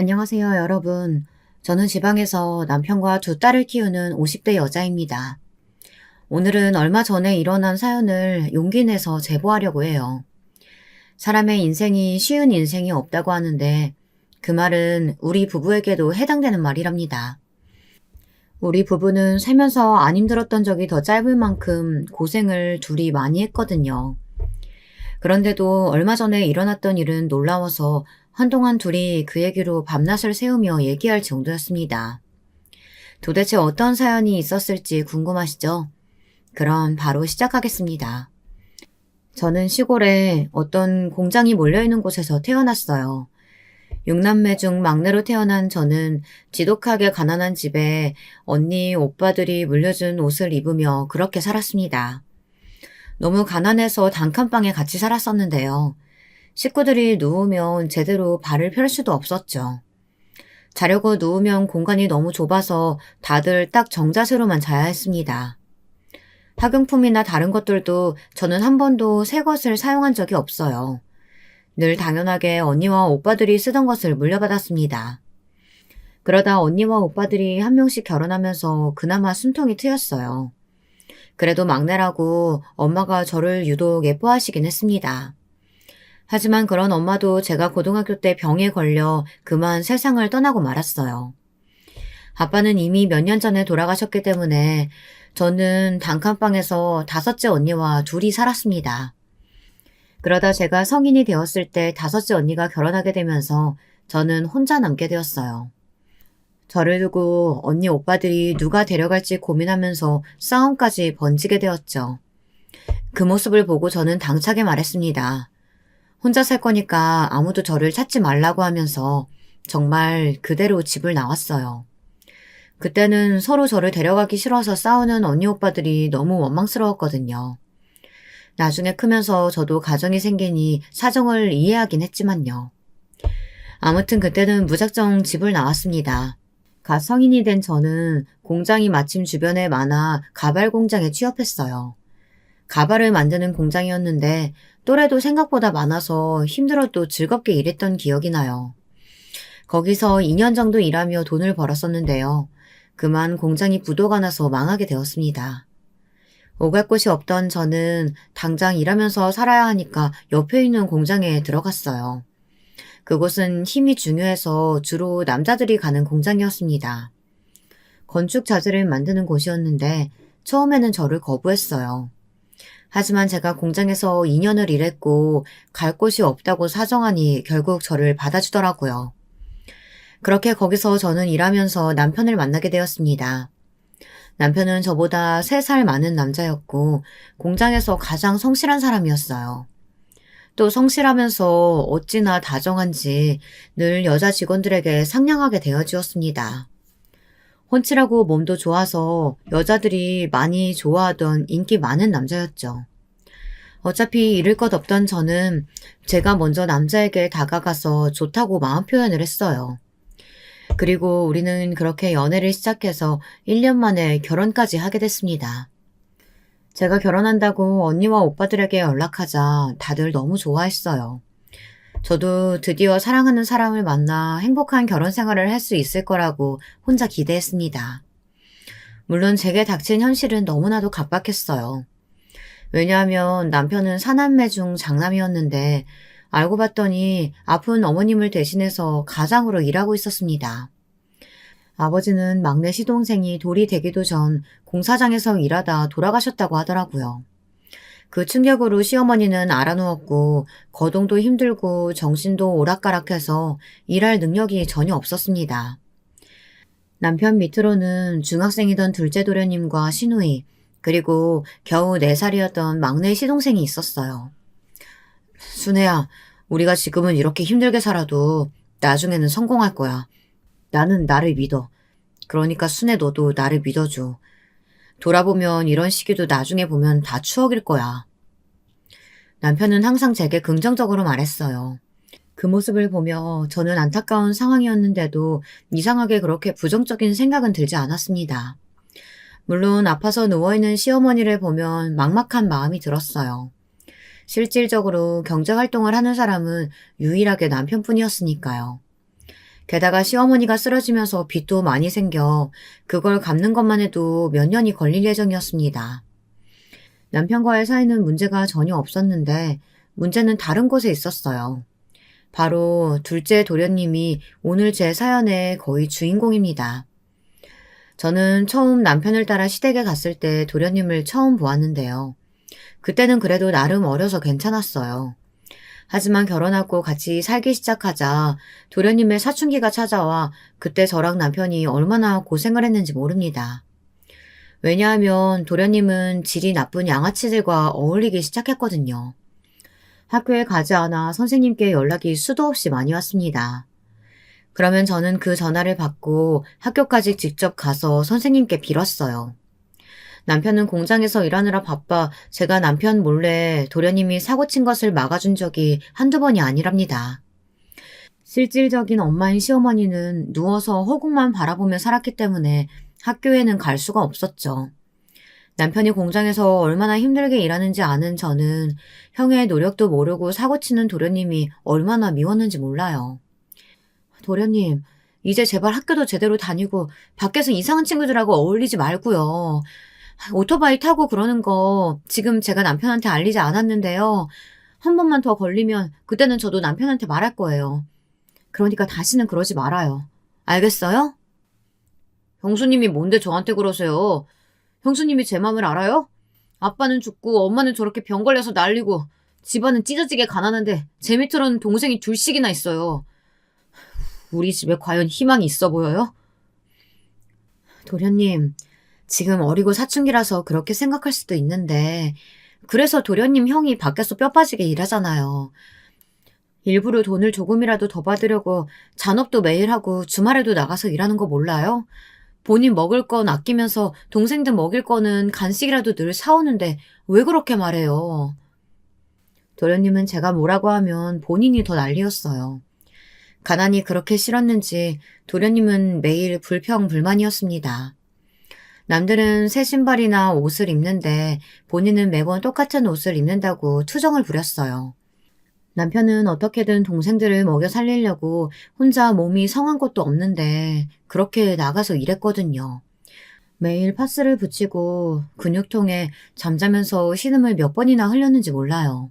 안녕하세요, 여러분. 저는 지방에서 남편과 두 딸을 키우는 50대 여자입니다. 오늘은 얼마 전에 일어난 사연을 용기 내서 제보하려고 해요. 사람의 인생이 쉬운 인생이 없다고 하는데 그 말은 우리 부부에게도 해당되는 말이랍니다. 우리 부부는 살면서 안 힘들었던 적이 더 짧을 만큼 고생을 둘이 많이 했거든요. 그런데도 얼마 전에 일어났던 일은 놀라워서 한동안 둘이 그 얘기로 밤낮을 새우며 얘기할 정도였습니다. 도대체 어떤 사연이 있었을지 궁금하시죠? 그럼 바로 시작하겠습니다. 저는 시골에 어떤 공장이 몰려있는 곳에서 태어났어요. 6남매 중 막내로 태어난 저는 지독하게 가난한 집에 언니, 오빠들이 물려준 옷을 입으며 그렇게 살았습니다. 너무 가난해서 단칸방에 같이 살았었는데요. 식구들이 누우면 제대로 발을 펼 수도 없었죠. 자려고 누우면 공간이 너무 좁아서 다들 딱 정자세로만 자야 했습니다. 학용품이나 다른 것들도 저는 한 번도 새 것을 사용한 적이 없어요. 늘 당연하게 언니와 오빠들이 쓰던 것을 물려받았습니다. 그러다 언니와 오빠들이 한 명씩 결혼하면서 그나마 숨통이 트였어요. 그래도 막내라고 엄마가 저를 유독 예뻐하시긴 했습니다. 하지만 그런 엄마도 제가 고등학교 때 병에 걸려 그만 세상을 떠나고 말았어요. 아빠는 이미 몇 년 전에 돌아가셨기 때문에 저는 단칸방에서 다섯째 언니와 둘이 살았습니다. 그러다 제가 성인이 되었을 때 다섯째 언니가 결혼하게 되면서 저는 혼자 남게 되었어요. 저를 두고 언니 오빠들이 누가 데려갈지 고민하면서 싸움까지 번지게 되었죠. 그 모습을 보고 저는 당차게 말했습니다. 혼자 살 거니까 아무도 저를 찾지 말라고 하면서 정말 그대로 집을 나왔어요. 그때는 서로 저를 데려가기 싫어서 싸우는 언니 오빠들이 너무 원망스러웠거든요. 나중에 크면서 저도 가정이 생기니 사정을 이해하긴 했지만요. 아무튼 그때는 무작정 집을 나왔습니다. 갓 성인이 된 저는 공장이 마침 주변에 많아 가발 공장에 취업했어요. 가발을 만드는 공장이었는데 또래도 생각보다 많아서 힘들어도 즐겁게 일했던 기억이 나요. 거기서 2년 정도 일하며 돈을 벌었었는데요. 그만 공장이 부도가 나서 망하게 되었습니다. 오갈 곳이 없던 저는 당장 일하면서 살아야 하니까 옆에 있는 공장에 들어갔어요. 그곳은 힘이 중요해서 주로 남자들이 가는 공장이었습니다. 건축 자재를 만드는 곳이었는데 처음에는 저를 거부했어요. 하지만 제가 공장에서 2년을 일했고 갈 곳이 없다고 사정하니 결국 저를 받아주더라고요. 그렇게 거기서 저는 일하면서 남편을 만나게 되었습니다. 남편은 저보다 3살 많은 남자였고 공장에서 가장 성실한 사람이었어요. 또 성실하면서 어찌나 다정한지 늘 여자 직원들에게 상냥하게 대해주었습니다. 훤칠하고 몸도 좋아서 여자들이 많이 좋아하던 인기 많은 남자였죠. 어차피 잃을 것 없던 저는 제가 먼저 남자에게 다가가서 좋다고 마음 표현을 했어요. 그리고 우리는 그렇게 연애를 시작해서 1년 만에 결혼까지 하게 됐습니다. 제가 결혼한다고 언니와 오빠들에게 연락하자 다들 너무 좋아했어요. 저도 드디어 사랑하는 사람을 만나 행복한 결혼 생활을 할 수 있을 거라고 혼자 기대했습니다. 물론 제게 닥친 현실은 너무나도 갑박했어요. 왜냐하면 남편은 사남매 중 장남이었는데 알고 봤더니 아픈 어머님을 대신해서 가장으로 일하고 있었습니다. 아버지는 막내 시동생이 돌이 되기도 전 공사장에서 일하다 돌아가셨다고 하더라고요. 그 충격으로 시어머니는 알아누웠고 거동도 힘들고 정신도 오락가락해서 일할 능력이 전혀 없었습니다. 남편 밑으로는 중학생이던 둘째 도련님과 시누이, 그리고 겨우 4살이었던 막내 시동생이 있었어요. 순애야, 우리가 지금은 이렇게 힘들게 살아도 나중에는 성공할 거야. 나는 나를 믿어. 그러니까 순애 너도 나를 믿어줘. 돌아보면 이런 시기도 나중에 보면 다 추억일 거야. 남편은 항상 제게 긍정적으로 말했어요. 그 모습을 보며 저는 안타까운 상황이었는데도 이상하게 그렇게 부정적인 생각은 들지 않았습니다. 물론 아파서 누워있는 시어머니를 보면 막막한 마음이 들었어요. 실질적으로 경제활동을 하는 사람은 유일하게 남편뿐이었으니까요. 게다가 시어머니가 쓰러지면서 빚도 많이 생겨 그걸 갚는 것만 해도 몇 년이 걸릴 예정이었습니다. 남편과의 사이는 문제가 전혀 없었는데 문제는 다른 곳에 있었어요. 바로 둘째 도련님이 오늘 제 사연의 거의 주인공입니다. 저는 처음 남편을 따라 시댁에 갔을 때 도련님을 처음 보았는데요. 그때는 그래도 나름 어려서 괜찮았어요. 하지만 결혼하고 같이 살기 시작하자 도련님의 사춘기가 찾아와 그때 저랑 남편이 얼마나 고생을 했는지 모릅니다. 왜냐하면 도련님은 질이 나쁜 양아치들과 어울리기 시작했거든요. 학교에 가지 않아 선생님께 연락이 수도 없이 많이 왔습니다. 그러면 저는 그 전화를 받고 학교까지 직접 가서 선생님께 빌었어요. 남편은 공장에서 일하느라 바빠 제가 남편 몰래 도련님이 사고 친 것을 막아준 적이 한두 번이 아니랍니다. 실질적인 엄마인 시어머니는 누워서 허공만 바라보며 살았기 때문에 학교에는 갈 수가 없었죠. 남편이 공장에서 얼마나 힘들게 일하는지 아는 저는 형의 노력도 모르고 사고치는 도련님이 얼마나 미웠는지 몰라요. 도련님, 이제 제발 학교도 제대로 다니고 밖에서 이상한 친구들하고 어울리지 말고요. 오토바이 타고 그러는 거 지금 제가 남편한테 알리지 않았는데요. 한 번만 더 걸리면 그때는 저도 남편한테 말할 거예요. 그러니까 다시는 그러지 말아요. 알겠어요? 형수님이 뭔데 저한테 그러세요? 형수님이 제 맘을 알아요? 아빠는 죽고 엄마는 저렇게 병 걸려서 난리고 집안은 찢어지게 가난한데 제 밑으로는 동생이 둘씩이나 있어요. 우리 집에 과연 희망이 있어 보여요? 도련님, 지금 어리고 사춘기라서 그렇게 생각할 수도 있는데 그래서 도련님 형이 밖에서 뼈 빠지게 일하잖아요. 일부러 돈을 조금이라도 더 받으려고 잔업도 매일 하고 주말에도 나가서 일하는 거 몰라요? 본인 먹을 건 아끼면서 동생들 먹일 거는 간식이라도 늘 사오는데 왜 그렇게 말해요? 도련님은 제가 뭐라고 하면 본인이 더 난리였어요. 가난이 그렇게 싫었는지 도련님은 매일 불평불만이었습니다. 남들은 새 신발이나 옷을 입는데 본인은 매번 똑같은 옷을 입는다고 투정을 부렸어요. 남편은 어떻게든 동생들을 먹여 살리려고 혼자 몸이 성한 것도 없는데 그렇게 나가서 일했거든요. 매일 파스를 붙이고 근육통에 잠자면서 신음을 몇 번이나 흘렸는지 몰라요.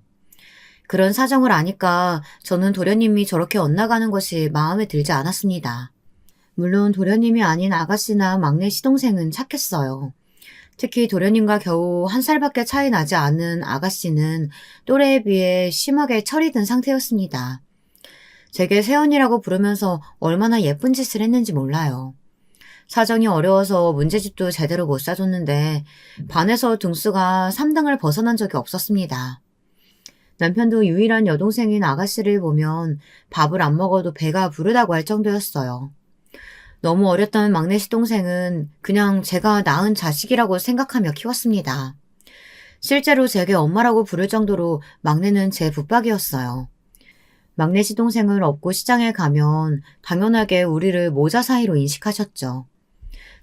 그런 사정을 아니까 저는 도련님이 저렇게 엇나가는 것이 마음에 들지 않았습니다. 물론 도련님이 아닌 아가씨나 막내 시동생은 착했어요. 특히 도련님과 겨우 한 살밖에 차이 나지 않은 아가씨는 또래에 비해 심하게 철이 든 상태였습니다. 제게 새언니라고 부르면서 얼마나 예쁜 짓을 했는지 몰라요. 사정이 어려워서 문제집도 제대로 못 사줬는데 반에서 등수가 3등을 벗어난 적이 없었습니다. 남편도 유일한 여동생인 아가씨를 보면 밥을 안 먹어도 배가 부르다고 할 정도였어요. 너무 어렸던 막내 시동생은 그냥 제가 낳은 자식이라고 생각하며 키웠습니다. 실제로 제게 엄마라고 부를 정도로 막내는 제 붙박이였어요. 막내 시동생을 업고 시장에 가면 당연하게 우리를 모자 사이로 인식하셨죠.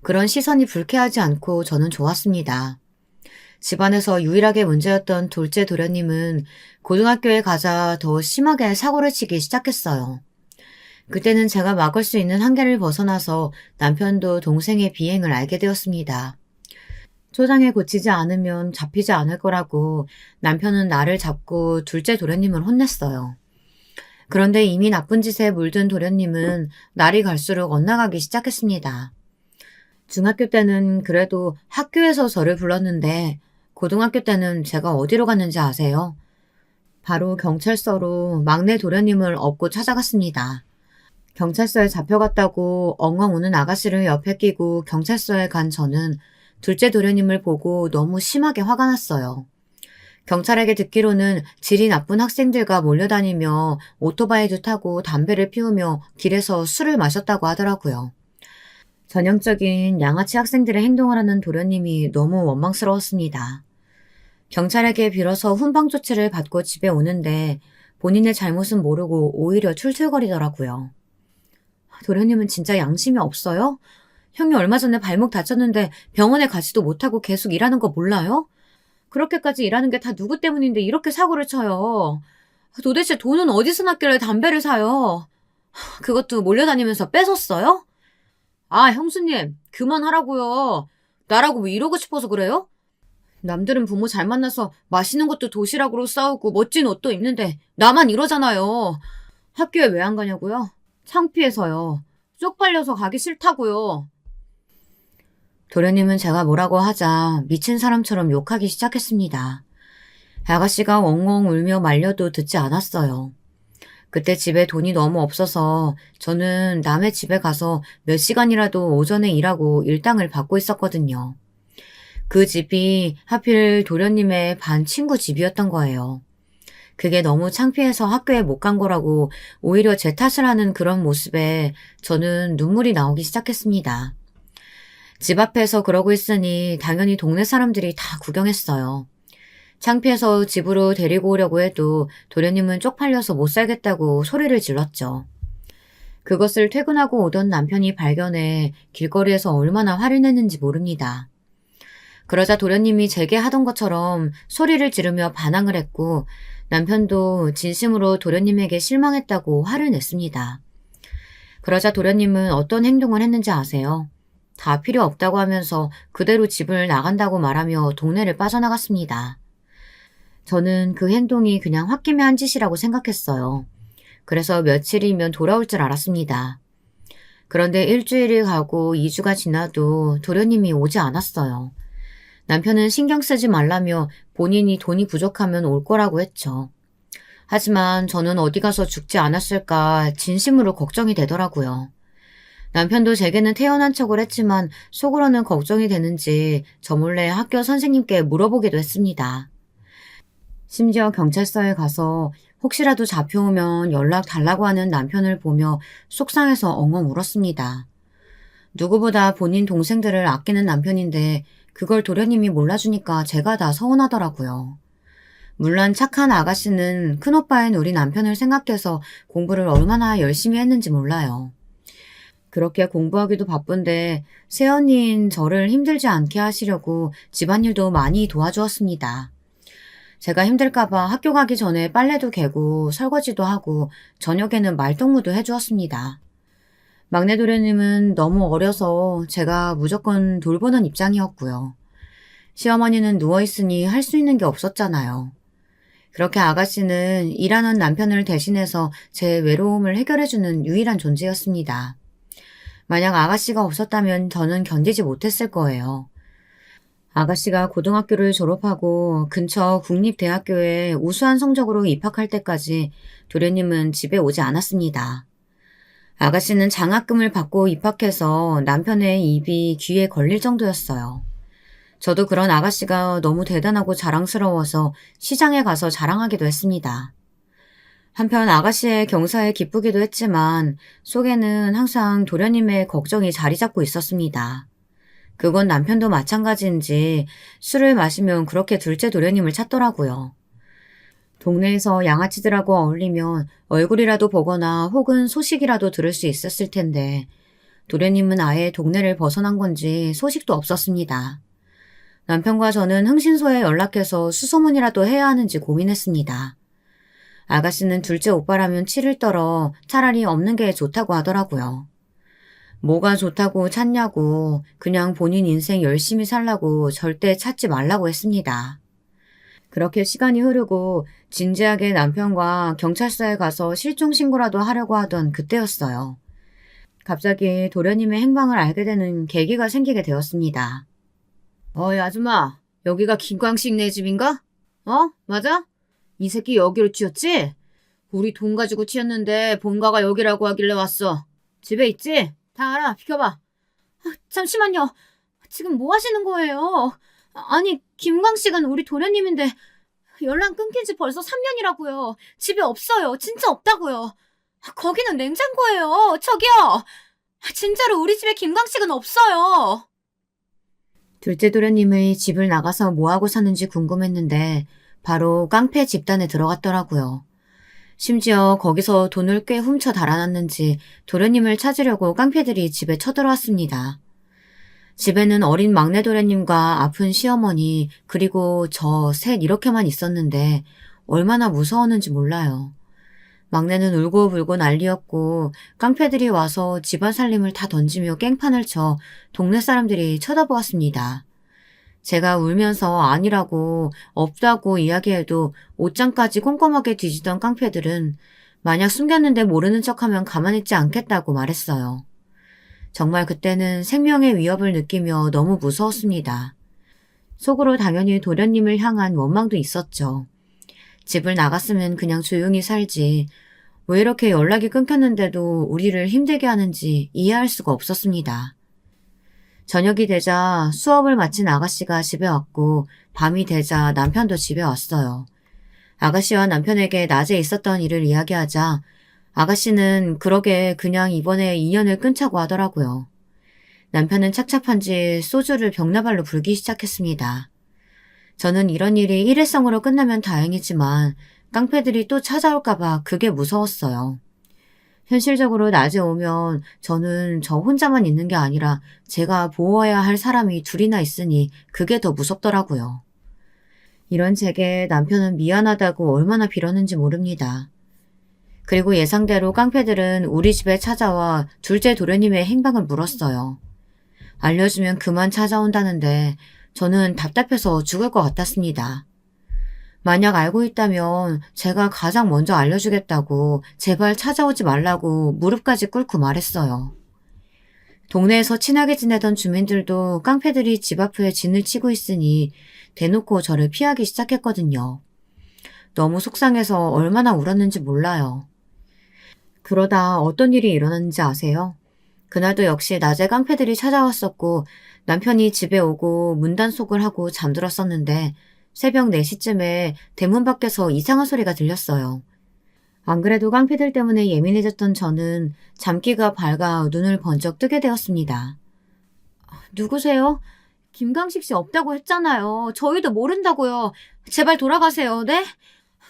그런 시선이 불쾌하지 않고 저는 좋았습니다. 집안에서 유일하게 문제였던 둘째 도련님은 고등학교에 가자 더 심하게 사고를 치기 시작했어요. 그때는 제가 막을 수 있는 한계를 벗어나서 남편도 동생의 비행을 알게 되었습니다. 초장에 고치지 않으면 잡히지 않을 거라고 남편은 나를 잡고 둘째 도련님을 혼냈어요. 그런데 이미 나쁜 짓에 물든 도련님은 날이 갈수록 엇나가기 시작했습니다. 중학교 때는 그래도 학교에서 저를 불렀는데 고등학교 때는 제가 어디로 갔는지 아세요? 바로 경찰서로 막내 도련님을 업고 찾아갔습니다. 경찰서에 잡혀갔다고 엉엉 우는 아가씨를 옆에 끼고 경찰서에 간 저는 둘째 도련님을 보고 너무 심하게 화가 났어요. 경찰에게 듣기로는 질이 나쁜 학생들과 몰려다니며 오토바이도 타고 담배를 피우며 길에서 술을 마셨다고 하더라고요. 전형적인 양아치 학생들의 행동을 하는 도련님이 너무 원망스러웠습니다. 경찰에게 빌어서 훈방 조치를 받고 집에 오는데 본인의 잘못은 모르고 오히려 툴툴거리더라고요. 도련님은 진짜 양심이 없어요? 형이 얼마 전에 발목 다쳤는데 병원에 가지도 못하고 계속 일하는 거 몰라요? 그렇게까지 일하는 게 다 누구 때문인데 이렇게 사고를 쳐요. 도대체 돈은 어디서 났길래 담배를 사요? 그것도 몰려다니면서 뺏었어요? 아, 형수님, 그만하라고요. 나라고 왜 이러고 싶어서 그래요? 남들은 부모 잘 만나서 맛있는 것도 도시락으로 싸우고 멋진 옷도 입는데 나만 이러잖아요. 학교에 왜 안 가냐고요? 창피해서요. 쪽팔려서 가기 싫다고요. 도련님은 제가 뭐라고 하자 미친 사람처럼 욕하기 시작했습니다. 아가씨가 엉엉 울며 말려도 듣지 않았어요. 그때 집에 돈이 너무 없어서 저는 남의 집에 가서 몇 시간이라도 오전에 일하고 일당을 받고 있었거든요. 그 집이 하필 도련님의 반 친구 집이었던 거예요. 그게 너무 창피해서 학교에 못 간 거라고 오히려 제 탓을 하는 그런 모습에 저는 눈물이 나오기 시작했습니다. 집 앞에서 그러고 있으니 당연히 동네 사람들이 다 구경했어요. 창피해서 집으로 데리고 오려고 해도 도련님은 쪽팔려서 못 살겠다고 소리를 질렀죠. 그것을 퇴근하고 오던 남편이 발견해 길거리에서 얼마나 화를 냈는지 모릅니다. 그러자 도련님이 제게 하던 것처럼 소리를 지르며 반항을 했고 남편도 진심으로 도련님에게 실망했다고 화를 냈습니다. 그러자 도련님은 어떤 행동을 했는지 아세요? 다 필요 없다고 하면서 그대로 집을 나간다고 말하며 동네를 빠져나갔습니다. 저는 그 행동이 그냥 홧김에 한 짓이라고 생각했어요. 그래서 며칠이면 돌아올 줄 알았습니다. 그런데 일주일이 가고 2주가 지나도 도련님이 오지 않았어요. 남편은 신경 쓰지 말라며 본인이 돈이 부족하면 올 거라고 했죠. 하지만 저는 어디 가서 죽지 않았을까 진심으로 걱정이 되더라고요. 남편도 제게는 태연한 척을 했지만 속으로는 걱정이 되는지 저 몰래 학교 선생님께 물어보기도 했습니다. 심지어 경찰서에 가서 혹시라도 잡혀오면 연락 달라고 하는 남편을 보며 속상해서 엉엉 울었습니다. 누구보다 본인 동생들을 아끼는 남편인데 그걸 도련님이 몰라주니까 제가 다 서운하더라고요. 물론 착한 아가씨는 큰오빠인 우리 남편을 생각해서 공부를 얼마나 열심히 했는지 몰라요. 그렇게 공부하기도 바쁜데 새언니인 저를 힘들지 않게 하시려고 집안일도 많이 도와주었습니다. 제가 힘들까봐 학교 가기 전에 빨래도 개고 설거지도 하고 저녁에는 말동무도 해주었습니다. 막내 도련님은 너무 어려서 제가 무조건 돌보는 입장이었고요. 시어머니는 누워있으니 할 수 있는 게 없었잖아요. 그렇게 아가씨는 일하는 남편을 대신해서 제 외로움을 해결해주는 유일한 존재였습니다. 만약 아가씨가 없었다면 저는 견디지 못했을 거예요. 아가씨가 고등학교를 졸업하고 근처 국립대학교에 우수한 성적으로 입학할 때까지 도련님은 집에 오지 않았습니다. 아가씨는 장학금을 받고 입학해서 남편의 입이 귀에 걸릴 정도였어요. 저도 그런 아가씨가 너무 대단하고 자랑스러워서 시장에 가서 자랑하기도 했습니다. 한편 아가씨의 경사에 기쁘기도 했지만 속에는 항상 도련님의 걱정이 자리 잡고 있었습니다. 그건 남편도 마찬가지인지 술을 마시면 그렇게 둘째 도련님을 찾더라고요. 동네에서 양아치들하고 어울리면 얼굴이라도 보거나 혹은 소식이라도 들을 수 있었을 텐데 도련님은 아예 동네를 벗어난 건지 소식도 없었습니다. 남편과 저는 흥신소에 연락해서 수소문이라도 해야 하는지 고민했습니다. 아가씨는 둘째 오빠라면 치를 떨어 차라리 없는 게 좋다고 하더라고요. 뭐가 좋다고 찾냐고 그냥 본인 인생 열심히 살라고 절대 찾지 말라고 했습니다. 그렇게 시간이 흐르고 진지하게 남편과 경찰서에 가서 실종신고라도 하려고 하던 그때였어요. 갑자기 도련님의 행방을 알게 되는 계기가 생기게 되었습니다. 어이 아줌마, 여기가 김광식네 집인가? 어? 맞아? 이 새끼 여기로 튀었지? 우리 돈 가지고 튀었는데 본가가 여기라고 하길래 왔어. 집에 있지? 다 알아. 비켜봐. 잠시만요. 지금 뭐 하시는 거예요? 아니, 김광식은 우리 도련님인데 연락 끊긴 지 벌써 3년이라고요. 집에 없어요. 진짜 없다고요. 거기는 냉장고예요. 저기요. 진짜로 우리 집에 김광식은 없어요. 둘째 도련님의 집을 나가서 뭐하고 사는지 궁금했는데 바로 깡패 집단에 들어갔더라고요. 심지어 거기서 돈을 꽤 훔쳐 달아났는지 도련님을 찾으려고 깡패들이 집에 쳐들어왔습니다. 집에는 어린 막내 도련님과 아픈 시어머니 그리고 저 셋 이렇게만 있었는데 얼마나 무서웠는지 몰라요. 막내는 울고불고 난리였고 깡패들이 와서 집안 살림을 다 던지며 깽판을 쳐 동네 사람들이 쳐다보았습니다. 제가 울면서 아니라고 없다고 이야기해도 옷장까지 꼼꼼하게 뒤지던 깡패들은 만약 숨겼는데 모르는 척하면 가만히 있지 않겠다고 말했어요. 정말 그때는 생명의 위협을 느끼며 너무 무서웠습니다. 속으로 당연히 도련님을 향한 원망도 있었죠. 집을 나갔으면 그냥 조용히 살지. 왜 이렇게 연락이 끊겼는데도 우리를 힘들게 하는지 이해할 수가 없었습니다. 저녁이 되자 수업을 마친 아가씨가 집에 왔고 밤이 되자 남편도 집에 왔어요. 아가씨와 남편에게 낮에 있었던 일을 이야기하자 아가씨는 그러게 그냥 이번에 인연을 끊자고 하더라고요. 남편은 착잡한지 소주를 벽나발로 불기 시작했습니다. 저는 이런 일이 일회성으로 끝나면 다행이지만 깡패들이 또 찾아올까봐 그게 무서웠어요. 현실적으로 낮에 오면 저는 저 혼자만 있는 게 아니라 제가 보호해야 할 사람이 둘이나 있으니 그게 더 무섭더라고요. 이런 제게 남편은 미안하다고 얼마나 빌었는지 모릅니다. 그리고 예상대로 깡패들은 우리 집에 찾아와 둘째 도련님의 행방을 물었어요. 알려주면 그만 찾아온다는데 저는 답답해서 죽을 것 같았습니다. 만약 알고 있다면 제가 가장 먼저 알려주겠다고 제발 찾아오지 말라고 무릎까지 꿇고 말했어요. 동네에서 친하게 지내던 주민들도 깡패들이 집 앞에 진을 치고 있으니 대놓고 저를 피하기 시작했거든요. 너무 속상해서 얼마나 울었는지 몰라요. 그러다 어떤 일이 일어났는지 아세요? 그날도 역시 낮에 깡패들이 찾아왔었고 남편이 집에 오고 문단속을 하고 잠들었었는데 새벽 4시쯤에 대문 밖에서 이상한 소리가 들렸어요. 안 그래도 깡패들 때문에 예민해졌던 저는 잠기가 밝아 눈을 번쩍 뜨게 되었습니다. 누구세요? 김강식 씨 없다고 했잖아요. 저희도 모른다고요. 제발 돌아가세요. 네?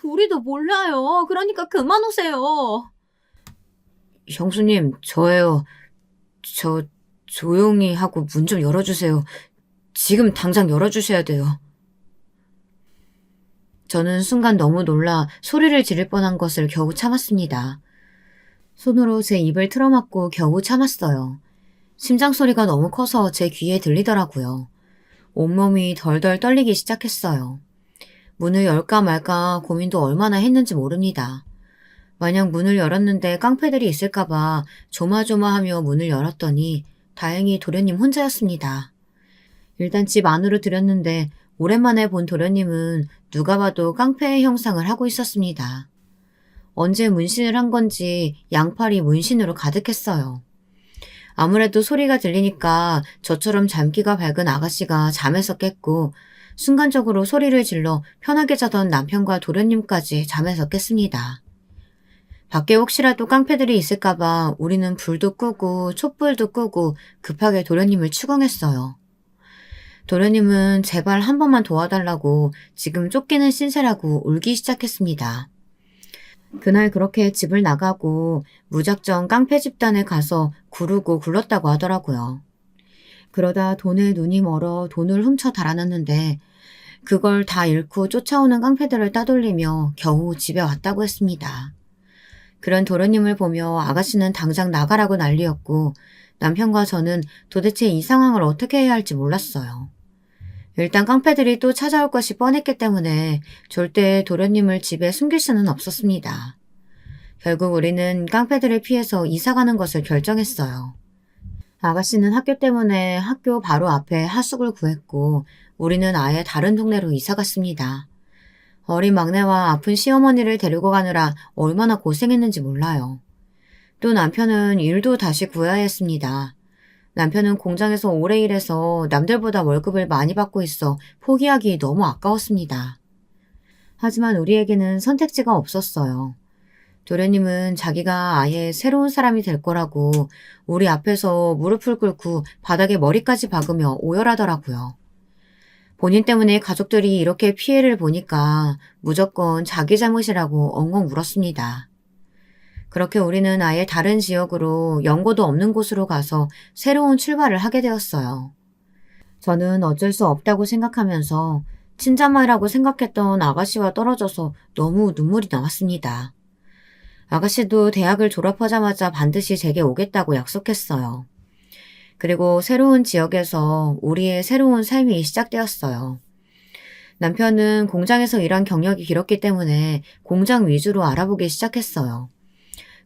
우리도 몰라요. 그러니까 그만 오세요. 형수님, 저예요. 저 조용히 하고 문 좀 열어주세요. 지금 당장 열어주셔야 돼요. 저는 순간 너무 놀라 소리를 지를 뻔한 것을 겨우 참았습니다. 손으로 제 입을 틀어막고 겨우 참았어요. 심장 소리가 너무 커서 제 귀에 들리더라고요. 온몸이 덜덜 떨리기 시작했어요. 문을 열까 말까 고민도 얼마나 했는지 모릅니다. 만약 문을 열었는데 깡패들이 있을까봐 조마조마하며 문을 열었더니 다행히 도련님 혼자였습니다. 일단 집 안으로 들였는데 오랜만에 본 도련님은 누가 봐도 깡패의 형상을 하고 있었습니다. 언제 문신을 한 건지 양팔이 문신으로 가득했어요. 아무래도 소리가 들리니까 저처럼 잠기가 밝은 아가씨가 잠에서 깼고 순간적으로 소리를 질러 편하게 자던 남편과 도련님까지 잠에서 깼습니다. 밖에 혹시라도 깡패들이 있을까봐 우리는 불도 끄고 촛불도 끄고 급하게 도련님을 추궁했어요. 도련님은 제발 한 번만 도와달라고 지금 쫓기는 신세라고 울기 시작했습니다. 그날 그렇게 집을 나가고 무작정 깡패 집단에 가서 구르고 굴렀다고 하더라고요. 그러다 돈에 눈이 멀어 돈을 훔쳐 달아났는데 그걸 다 잃고 쫓아오는 깡패들을 따돌리며 겨우 집에 왔다고 했습니다. 그런 도련님을 보며 아가씨는 당장 나가라고 난리였고 남편과 저는 도대체 이 상황을 어떻게 해야 할지 몰랐어요. 일단 깡패들이 또 찾아올 것이 뻔했기 때문에 절대 도련님을 집에 숨길 수는 없었습니다. 결국 우리는 깡패들을 피해서 이사가는 것을 결정했어요. 아가씨는 학교 때문에 학교 바로 앞에 하숙을 구했고 우리는 아예 다른 동네로 이사갔습니다. 어린 막내와 아픈 시어머니를 데리고 가느라 얼마나 고생했는지 몰라요. 또 남편은 일도 다시 구해야 했습니다. 남편은 공장에서 오래 일해서 남들보다 월급을 많이 받고 있어 포기하기 너무 아까웠습니다. 하지만 우리에게는 선택지가 없었어요. 도련님은 자기가 아예 새로운 사람이 될 거라고 우리 앞에서 무릎을 꿇고 바닥에 머리까지 박으며 오열하더라고요. 본인 때문에 가족들이 이렇게 피해를 보니까 무조건 자기 잘못이라고 엉엉 울었습니다. 그렇게 우리는 아예 다른 지역으로 연고도 없는 곳으로 가서 새로운 출발을 하게 되었어요. 저는 어쩔 수 없다고 생각하면서 친자매라고 생각했던 아가씨와 떨어져서 너무 눈물이 나왔습니다. 아가씨도 대학을 졸업하자마자 반드시 제게 오겠다고 약속했어요. 그리고 새로운 지역에서 우리의 새로운 삶이 시작되었어요. 남편은 공장에서 일한 경력이 길었기 때문에 공장 위주로 알아보기 시작했어요.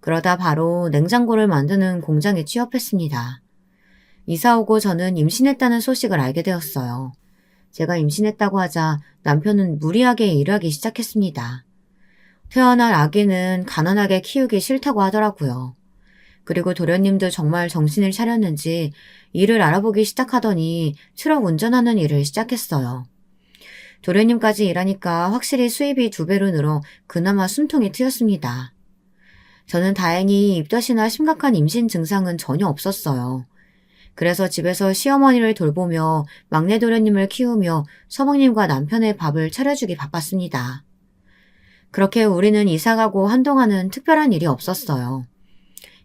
그러다 바로 냉장고를 만드는 공장에 취업했습니다. 이사 오고 저는 임신했다는 소식을 알게 되었어요. 제가 임신했다고 하자 남편은 무리하게 일하기 시작했습니다. 태어날 아기는 가난하게 키우기 싫다고 하더라고요. 그리고 도련님도 정말 정신을 차렸는지 일을 알아보기 시작하더니 트럭 운전하는 일을 시작했어요. 도련님까지 일하니까 확실히 수입이 2배로 늘어 그나마 숨통이 트였습니다. 저는 다행히 입덧이나 심각한 임신 증상은 전혀 없었어요. 그래서 집에서 시어머니를 돌보며 막내 도련님을 키우며 서방님과 남편의 밥을 차려주기 바빴습니다. 그렇게 우리는 이사가고 한동안은 특별한 일이 없었어요.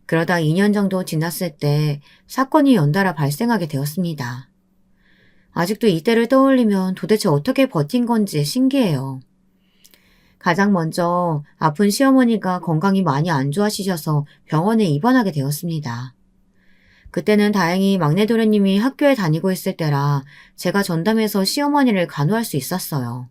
그러다 2년 정도 지났을 때 사건이 연달아 발생하게 되었습니다. 아직도 이때를 떠올리면 도대체 어떻게 버틴 건지 신기해요. 가장 먼저 아픈 시어머니가 건강이 많이 안 좋아지셔서 병원에 입원하게 되었습니다. 그때는 다행히 막내 도련님이 학교에 다니고 있을 때라 제가 전담해서 시어머니를 간호할 수 있었어요.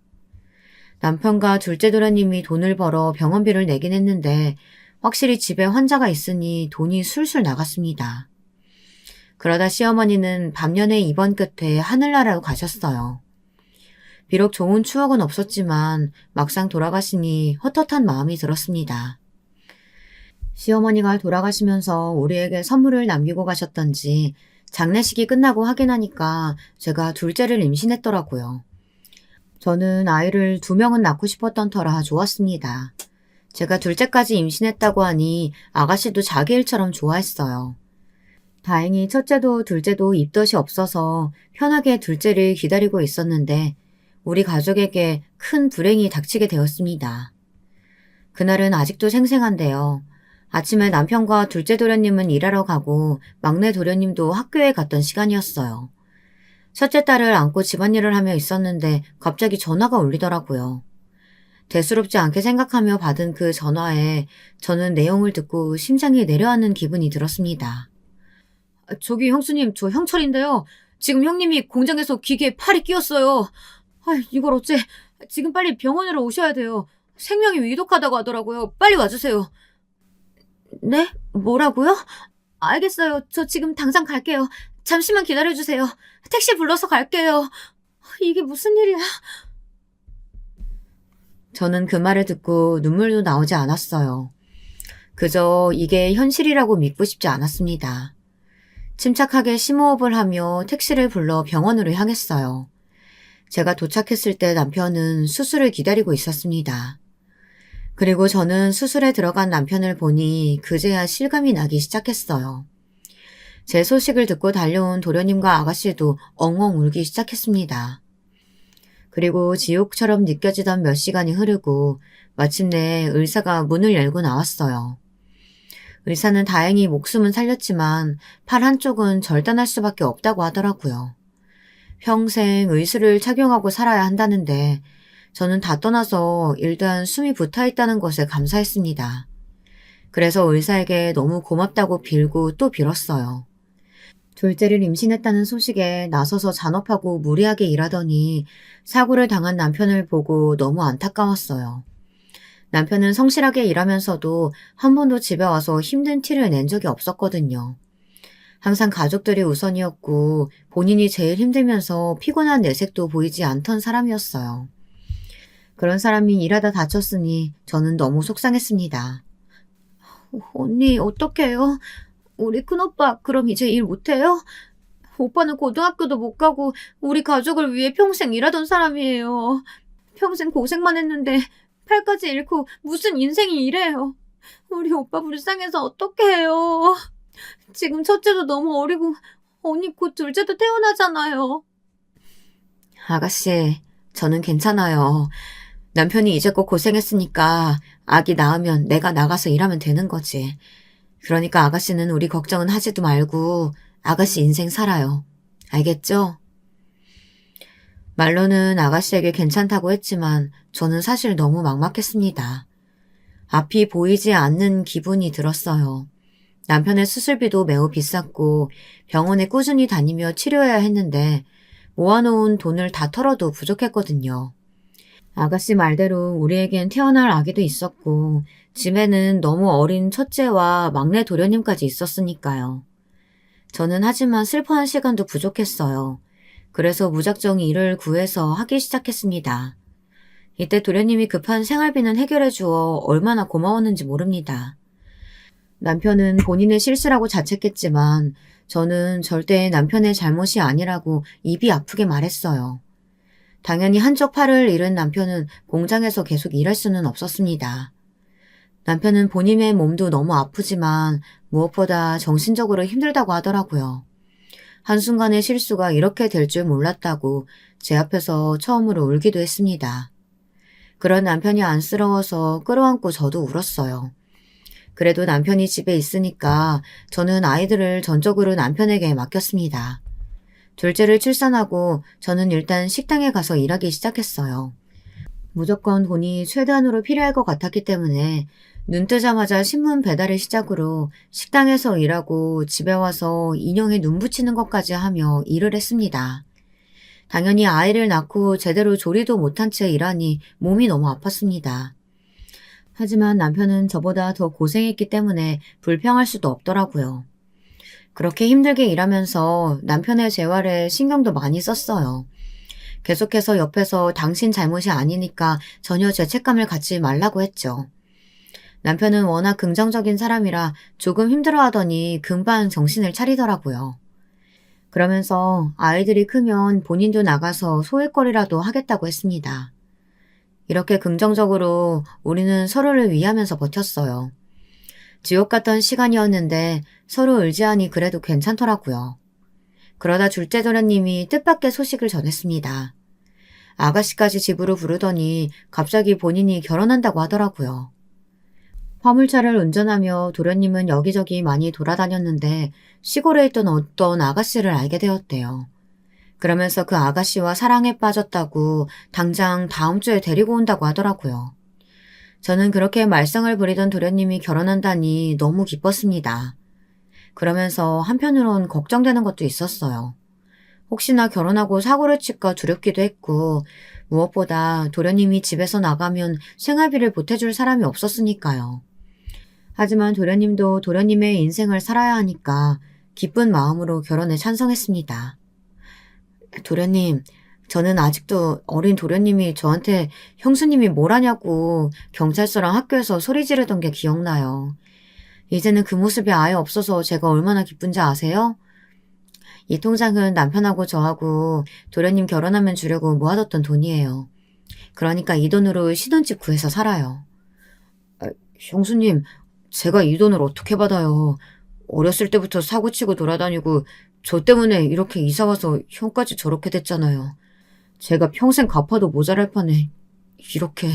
남편과 둘째 도련님이 돈을 벌어 병원비를 내긴 했는데 확실히 집에 환자가 있으니 돈이 술술 나갔습니다. 그러다 시어머니는 밤년의 입원 끝에 하늘나라로 가셨어요. 비록 좋은 추억은 없었지만 막상 돌아가시니 헛헛한 마음이 들었습니다. 시어머니가 돌아가시면서 우리에게 선물을 남기고 가셨던지 장례식이 끝나고 확인하니까 제가 둘째를 임신했더라고요. 저는 아이를 2명은 낳고 싶었던 터라 좋았습니다. 제가 둘째까지 임신했다고 하니 아가씨도 자기 일처럼 좋아했어요. 다행히 첫째도 둘째도 입덧이 없어서 편하게 둘째를 기다리고 있었는데 우리 가족에게 큰 불행이 닥치게 되었습니다. 그날은 아직도 생생한데요. 아침에 남편과 둘째 도련님은 일하러 가고 막내 도련님도 학교에 갔던 시간이었어요. 첫째 딸을 안고 집안일을 하며 있었는데 갑자기 전화가 울리더라고요. 대수롭지 않게 생각하며 받은 그 전화에 저는 내용을 듣고 심장이 내려앉는 기분이 들었습니다. 저기 형수님, 저 형철인데요. 지금 형님이 공장에서 기계에 팔이 끼었어요. 이걸 어째. 지금 빨리 병원으로 오셔야 돼요. 생명이 위독하다고 하더라고요. 빨리 와주세요. 네? 뭐라고요? 알겠어요. 저 지금 당장 갈게요. 잠시만 기다려주세요. 택시 불러서 갈게요. 이게 무슨 일이야? 저는 그 말을 듣고 눈물도 나오지 않았어요. 그저 이게 현실이라고 믿고 싶지 않았습니다. 침착하게 심호흡을 하며 택시를 불러 병원으로 향했어요. 제가 도착했을 때 남편은 수술을 기다리고 있었습니다. 그리고 저는 수술에 들어간 남편을 보니 그제야 실감이 나기 시작했어요. 제 소식을 듣고 달려온 도련님과 아가씨도 엉엉 울기 시작했습니다. 그리고 지옥처럼 느껴지던 몇 시간이 흐르고 마침내 의사가 문을 열고 나왔어요. 의사는 다행히 목숨은 살렸지만 팔 한쪽은 절단할 수밖에 없다고 하더라고요. 평생 의수를 착용하고 살아야 한다는데 저는 다 떠나서 일단 숨이 붙어있다는 것에 감사했습니다. 그래서 의사에게 너무 고맙다고 빌고 또 빌었어요. 둘째를 임신했다는 소식에 나서서 잔업하고 무리하게 일하더니 사고를 당한 남편을 보고 너무 안타까웠어요. 남편은 성실하게 일하면서도 한 번도 집에 와서 힘든 티를 낸 적이 없었거든요. 항상 가족들이 우선이었고 본인이 제일 힘들면서 피곤한 내색도 보이지 않던 사람이었어요. 그런 사람이 일하다 다쳤으니 저는 너무 속상했습니다. 언니 어떡해요? 우리 큰오빠 그럼 이제 일 못해요? 오빠는 고등학교도 못 가고 우리 가족을 위해 평생 일하던 사람이에요. 평생 고생만 했는데 팔까지 잃고 무슨 인생이 이래요. 우리 오빠 불쌍해서 어떡해요. 지금 첫째도 너무 어리고 언니 곧 둘째도 태어나잖아요. 아가씨, 저는 괜찮아요. 남편이 이제껏 고생했으니까 아기 낳으면 내가 나가서 일하면 되는 거지. 그러니까 아가씨는 우리 걱정은 하지도 말고 아가씨 인생 살아요. 알겠죠? 말로는 아가씨에게 괜찮다고 했지만 저는 사실 너무 막막했습니다. 앞이 보이지 않는 기분이 들었어요. 남편의 수술비도 매우 비쌌고 병원에 꾸준히 다니며 치료해야 했는데 모아놓은 돈을 다 털어도 부족했거든요. 아가씨 말대로 우리에겐 태어날 아기도 있었고 집에는 너무 어린 첫째와 막내 도련님까지 있었으니까요. 저는 하지만 슬퍼한 시간도 부족했어요. 그래서 무작정 일을 구해서 하기 시작했습니다. 이때 도련님이 급한 생활비는 해결해 주어 얼마나 고마웠는지 모릅니다. 남편은 본인의 실수라고 자책했지만 저는 절대 남편의 잘못이 아니라고 입이 아프게 말했어요. 당연히 한쪽 팔을 잃은 남편은 공장에서 계속 일할 수는 없었습니다. 남편은 본인의 몸도 너무 아프지만 무엇보다 정신적으로 힘들다고 하더라고요. 한순간의 실수가 이렇게 될 줄 몰랐다고 제 앞에서 처음으로 울기도 했습니다. 그런 남편이 안쓰러워서 끌어안고 저도 울었어요. 그래도 남편이 집에 있으니까 저는 아이들을 전적으로 남편에게 맡겼습니다. 둘째를 출산하고 저는 일단 식당에 가서 일하기 시작했어요. 무조건 돈이 최대한으로 필요할 것 같았기 때문에 눈 뜨자마자 신문 배달을 시작으로 식당에서 일하고 집에 와서 인형에 눈 붙이는 것까지 하며 일을 했습니다. 당연히 아이를 낳고 제대로 조리도 못한 채 일하니 몸이 너무 아팠습니다. 하지만 남편은 저보다 더 고생했기 때문에 불평할 수도 없더라고요. 그렇게 힘들게 일하면서 남편의 재활에 신경도 많이 썼어요. 계속해서 옆에서 당신 잘못이 아니니까 전혀 죄책감을 갖지 말라고 했죠. 남편은 워낙 긍정적인 사람이라 조금 힘들어하더니 금방 정신을 차리더라고요. 그러면서 아이들이 크면 본인도 나가서 소일거리라도 하겠다고 했습니다. 이렇게 긍정적으로 우리는 서로를 위하면서 버텼어요. 지옥 같던 시간이었는데 서로 의지하니 그래도 괜찮더라고요. 그러다 둘째 도련님이 뜻밖의 소식을 전했습니다. 아가씨까지 집으로 부르더니 갑자기 본인이 결혼한다고 하더라고요. 화물차를 운전하며 도련님은 여기저기 많이 돌아다녔는데 시골에 있던 어떤 아가씨를 알게 되었대요. 그러면서 그 아가씨와 사랑에 빠졌다고 당장 다음 주에 데리고 온다고 하더라고요. 저는 그렇게 말썽을 부리던 도련님이 결혼한다니 너무 기뻤습니다. 그러면서 한편으론 걱정되는 것도 있었어요. 혹시나 결혼하고 사고를 칠까 두렵기도 했고 무엇보다 도련님이 집에서 나가면 생활비를 보태줄 사람이 없었으니까요. 하지만 도련님도 도련님의 인생을 살아야 하니까 기쁜 마음으로 결혼에 찬성했습니다. 도련님, 저는 아직도 어린 도련님이 저한테 형수님이 뭘 하냐고 경찰서랑 학교에서 소리 지르던 게 기억나요. 이제는 그 모습이 아예 없어서 제가 얼마나 기쁜지 아세요? 이 통장은 남편하고 저하고 도련님 결혼하면 주려고 모아뒀던 돈이에요. 그러니까 이 돈으로 신혼집 구해서 살아요. 형수님, 제가 이 돈을 어떻게 받아요? 어렸을 때부터 사고치고 돌아다니고 저 때문에 이렇게 이사와서 형까지 저렇게 됐잖아요. 제가 평생 갚아도 모자랄 판에 이렇게.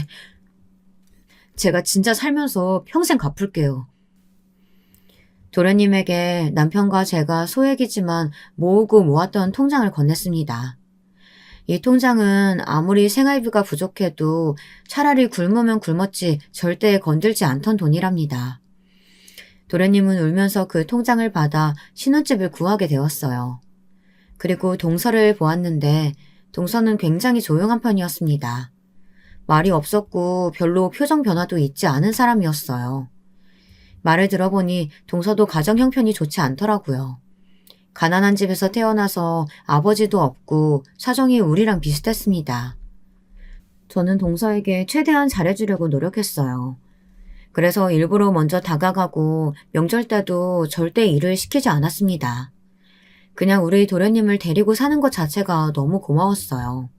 제가 진짜 살면서 평생 갚을게요. 도련님에게 남편과 제가 소액이지만 모으고 모았던 통장을 건넸습니다. 이 통장은 아무리 생활비가 부족해도 차라리 굶으면 굶었지 절대 건들지 않던 돈이랍니다. 도련님은 울면서 그 통장을 받아 신혼집을 구하게 되었어요. 그리고 동서를 보았는데 동서는 굉장히 조용한 편이었습니다. 말이 없었고 별로 표정 변화도 있지 않은 사람이었어요. 말을 들어보니 동서도 가정 형편이 좋지 않더라고요. 가난한 집에서 태어나서 아버지도 없고 사정이 우리랑 비슷했습니다. 저는 동서에게 최대한 잘해주려고 노력했어요. 그래서 일부러 먼저 다가가고 명절 때도 절대 일을 시키지 않았습니다. 그냥 우리 도련님을 데리고 사는 것 자체가 너무 고마웠어요.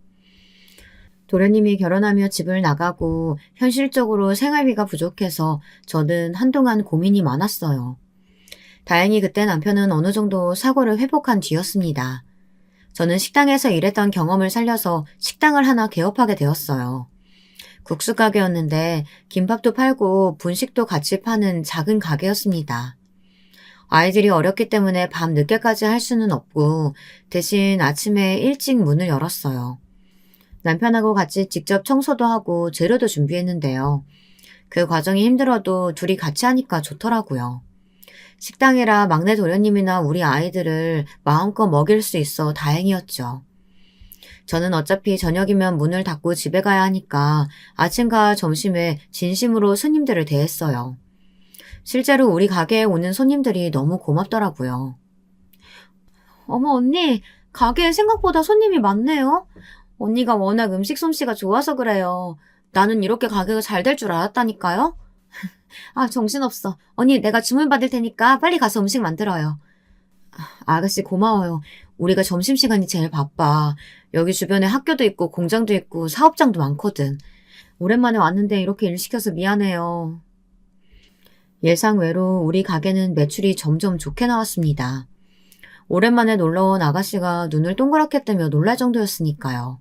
도련님이 결혼하며 집을 나가고 현실적으로 생활비가 부족해서 저는 한동안 고민이 많았어요. 다행히 그때 남편은 어느 정도 사고를 회복한 뒤였습니다. 저는 식당에서 일했던 경험을 살려서 식당을 하나 개업하게 되었어요. 국수 가게였는데 김밥도 팔고 분식도 같이 파는 작은 가게였습니다. 아이들이 어렸기 때문에 밤 늦게까지 할 수는 없고 대신 아침에 일찍 문을 열었어요. 남편하고 같이 직접 청소도 하고 재료도 준비했는데요. 그 과정이 힘들어도 둘이 같이 하니까 좋더라고요. 식당이라 막내 도련님이나 우리 아이들을 마음껏 먹일 수 있어 다행이었죠. 저는 어차피 저녁이면 문을 닫고 집에 가야 하니까 아침과 점심에 진심으로 손님들을 대했어요. 실제로 우리 가게에 오는 손님들이 너무 고맙더라고요. 어머, 언니, 가게에 생각보다 손님이 많네요. 언니가 워낙 음식 솜씨가 좋아서 그래요. 나는 이렇게 가게가 잘 될 줄 알았다니까요. 아, 정신없어. 언니, 내가 주문 받을 테니까 빨리 가서 음식 만들어요. 아가씨 고마워요. 우리가 점심시간이 제일 바빠. 여기 주변에 학교도 있고 공장도 있고 사업장도 많거든. 오랜만에 왔는데 이렇게 일 시켜서 미안해요. 예상외로 우리 가게는 매출이 점점 좋게 나왔습니다. 오랜만에 놀러온 아가씨가 눈을 동그랗게 뜨며 놀랄 정도였으니까요.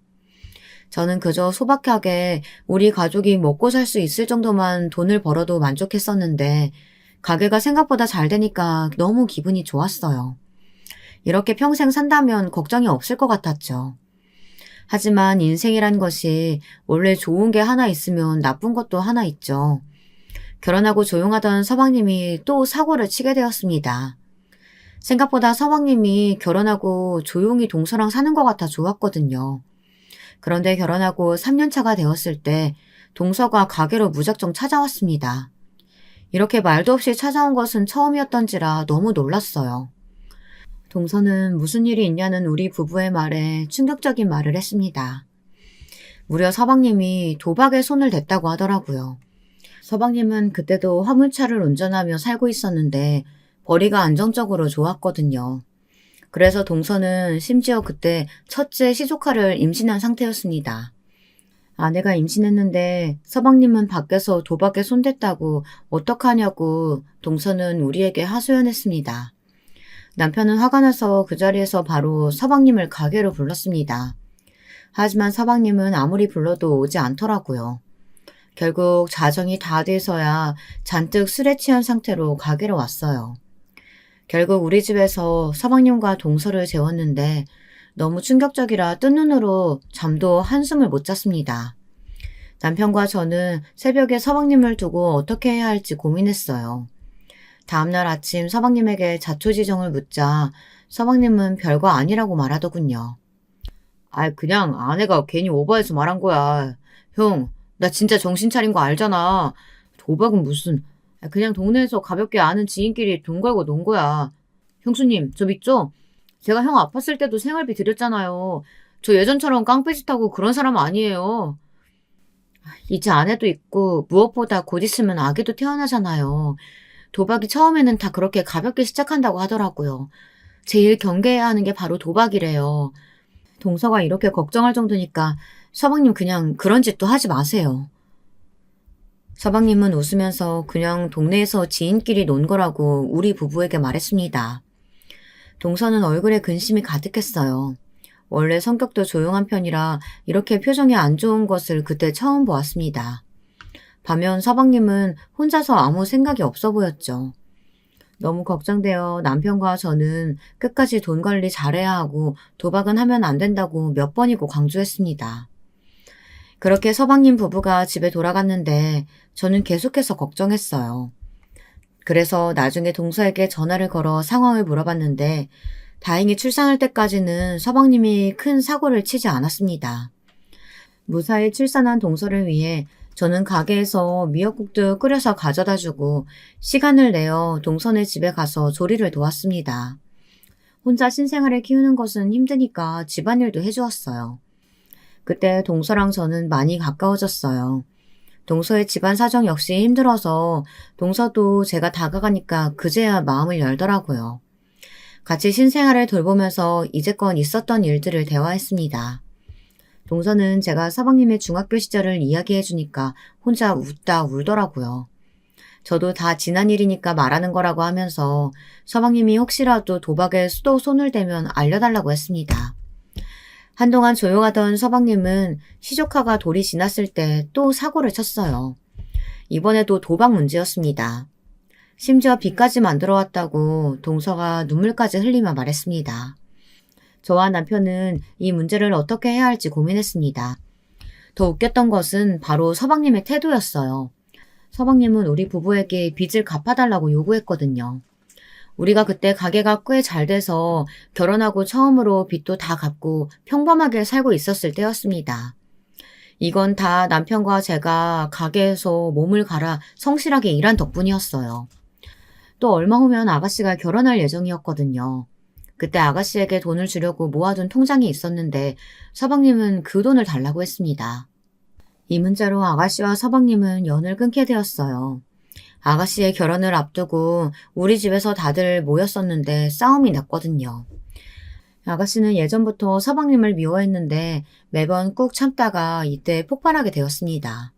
저는 그저 소박하게 우리 가족이 먹고 살 수 있을 정도만 돈을 벌어도 만족했었는데 가게가 생각보다 잘 되니까 너무 기분이 좋았어요. 이렇게 평생 산다면 걱정이 없을 것 같았죠. 하지만 인생이란 것이 원래 좋은 게 하나 있으면 나쁜 것도 하나 있죠. 결혼하고 조용하던 서방님이 또 사고를 치게 되었습니다. 생각보다 서방님이 결혼하고 조용히 동서랑 사는 것 같아 좋았거든요. 그런데 결혼하고 3년 차가 되었을 때 동서가 가게로 무작정 찾아왔습니다. 이렇게 말도 없이 찾아온 것은 처음이었던지라 너무 놀랐어요. 동서는 무슨 일이 있냐는 우리 부부의 말에 충격적인 말을 했습니다. 무려 서방님이 도박에 손을 댔다고 하더라고요. 서방님은 그때도 화물차를 운전하며 살고 있었는데 벌이가 안정적으로 좋았거든요. 그래서 동서는 심지어 그때 첫째 시조카를 임신한 상태였습니다. 아내가 임신했는데 서방님은 밖에서 도박에 손댔다고 어떡하냐고 동서는 우리에게 하소연했습니다. 남편은 화가 나서 그 자리에서 바로 서방님을 가게로 불렀습니다. 하지만 서방님은 아무리 불러도 오지 않더라고요. 결국 자정이 다 돼서야 잔뜩 술에 취한 상태로 가게로 왔어요. 결국 우리 집에서 서방님과 동서를 재웠는데 너무 충격적이라 뜬 눈으로 잠도 한숨을 못 잤습니다. 남편과 저는 새벽에 서방님을 두고 어떻게 해야 할지 고민했어요. 다음날 아침 서방님에게 자초지종을 묻자 서방님은 별거 아니라고 말하더군요. 아, 그냥 아내가 괜히 오버해서 말한 거야. 형, 나 진짜 정신 차린 거 알잖아. 도박은 무슨. 그냥 동네에서 가볍게 아는 지인끼리 돈 걸고 논 거야. 형수님, 저 믿죠? 제가 형 아팠을 때도 생활비 드렸잖아요. 저 예전처럼 깡패짓하고 그런 사람 아니에요. 이제 아내도 있고 무엇보다 곧 있으면 아기도 태어나잖아요. 도박이 처음에는 다 그렇게 가볍게 시작한다고 하더라고요. 제일 경계해야 하는 게 바로 도박이래요. 동서가 이렇게 걱정할 정도니까 서방님 그냥 그런 짓도 하지 마세요. 서방님은 웃으면서 그냥 동네에서 지인끼리 논 거라고 우리 부부에게 말했습니다. 동서는 얼굴에 근심이 가득했어요. 원래 성격도 조용한 편이라 이렇게 표정이 안 좋은 것을 그때 처음 보았습니다. 반면 서방님은 혼자서 아무 생각이 없어 보였죠. 너무 걱정되어 남편과 저는 끝까지 돈 관리 잘해야 하고 도박은 하면 안 된다고 몇 번이고 강조했습니다. 그렇게 서방님 부부가 집에 돌아갔는데 저는 계속해서 걱정했어요. 그래서 나중에 동서에게 전화를 걸어 상황을 물어봤는데 다행히 출산할 때까지는 서방님이 큰 사고를 치지 않았습니다. 무사히 출산한 동서를 위해 저는 가게에서 미역국도 끓여서 가져다주고 시간을 내어 동서네 집에 가서 조리를 도왔습니다. 혼자 신생아를 키우는 것은 힘드니까 집안일도 해주었어요. 그때 동서랑 저는 많이 가까워졌어요. 동서의 집안 사정 역시 힘들어서 동서도 제가 다가가니까 그제야 마음을 열더라고요. 같이 신생아를 돌보면서 이제껏 있었던 일들을 대화했습니다. 동서는 제가 서방님의 중학교 시절을 이야기해 주니까 혼자 웃다 울더라고요. 저도 다 지난 일이니까 말하는 거라고 하면서 서방님이 혹시라도 도박에 또 손을 대면 알려달라고 했습니다. 한동안 조용하던 서방님은 시조카가 돌이 지났을 때 또 사고를 쳤어요. 이번에도 도박 문제였습니다. 심지어 빚까지 만들어 왔다고 동서가 눈물까지 흘리며 말했습니다. 저와 남편은 이 문제를 어떻게 해야 할지 고민했습니다. 더 웃겼던 것은 바로 서방님의 태도였어요. 서방님은 우리 부부에게 빚을 갚아달라고 요구했거든요. 우리가 그때 가게가 꽤 잘 돼서 결혼하고 처음으로 빚도 다 갚고 평범하게 살고 있었을 때였습니다. 이건 다 남편과 제가 가게에서 몸을 갈아 성실하게 일한 덕분이었어요. 또 얼마 후면 아가씨가 결혼할 예정이었거든요. 그때 아가씨에게 돈을 주려고 모아둔 통장이 있었는데 서방님은 그 돈을 달라고 했습니다. 이 문제로 아가씨와 서방님은 연을 끊게 되었어요. 아가씨의 결혼을 앞두고 우리 집에서 다들 모였었는데 싸움이 났거든요. 아가씨는 예전부터 서방님을 미워했는데 매번 꾹 참다가 이때 폭발하게 되었습니다.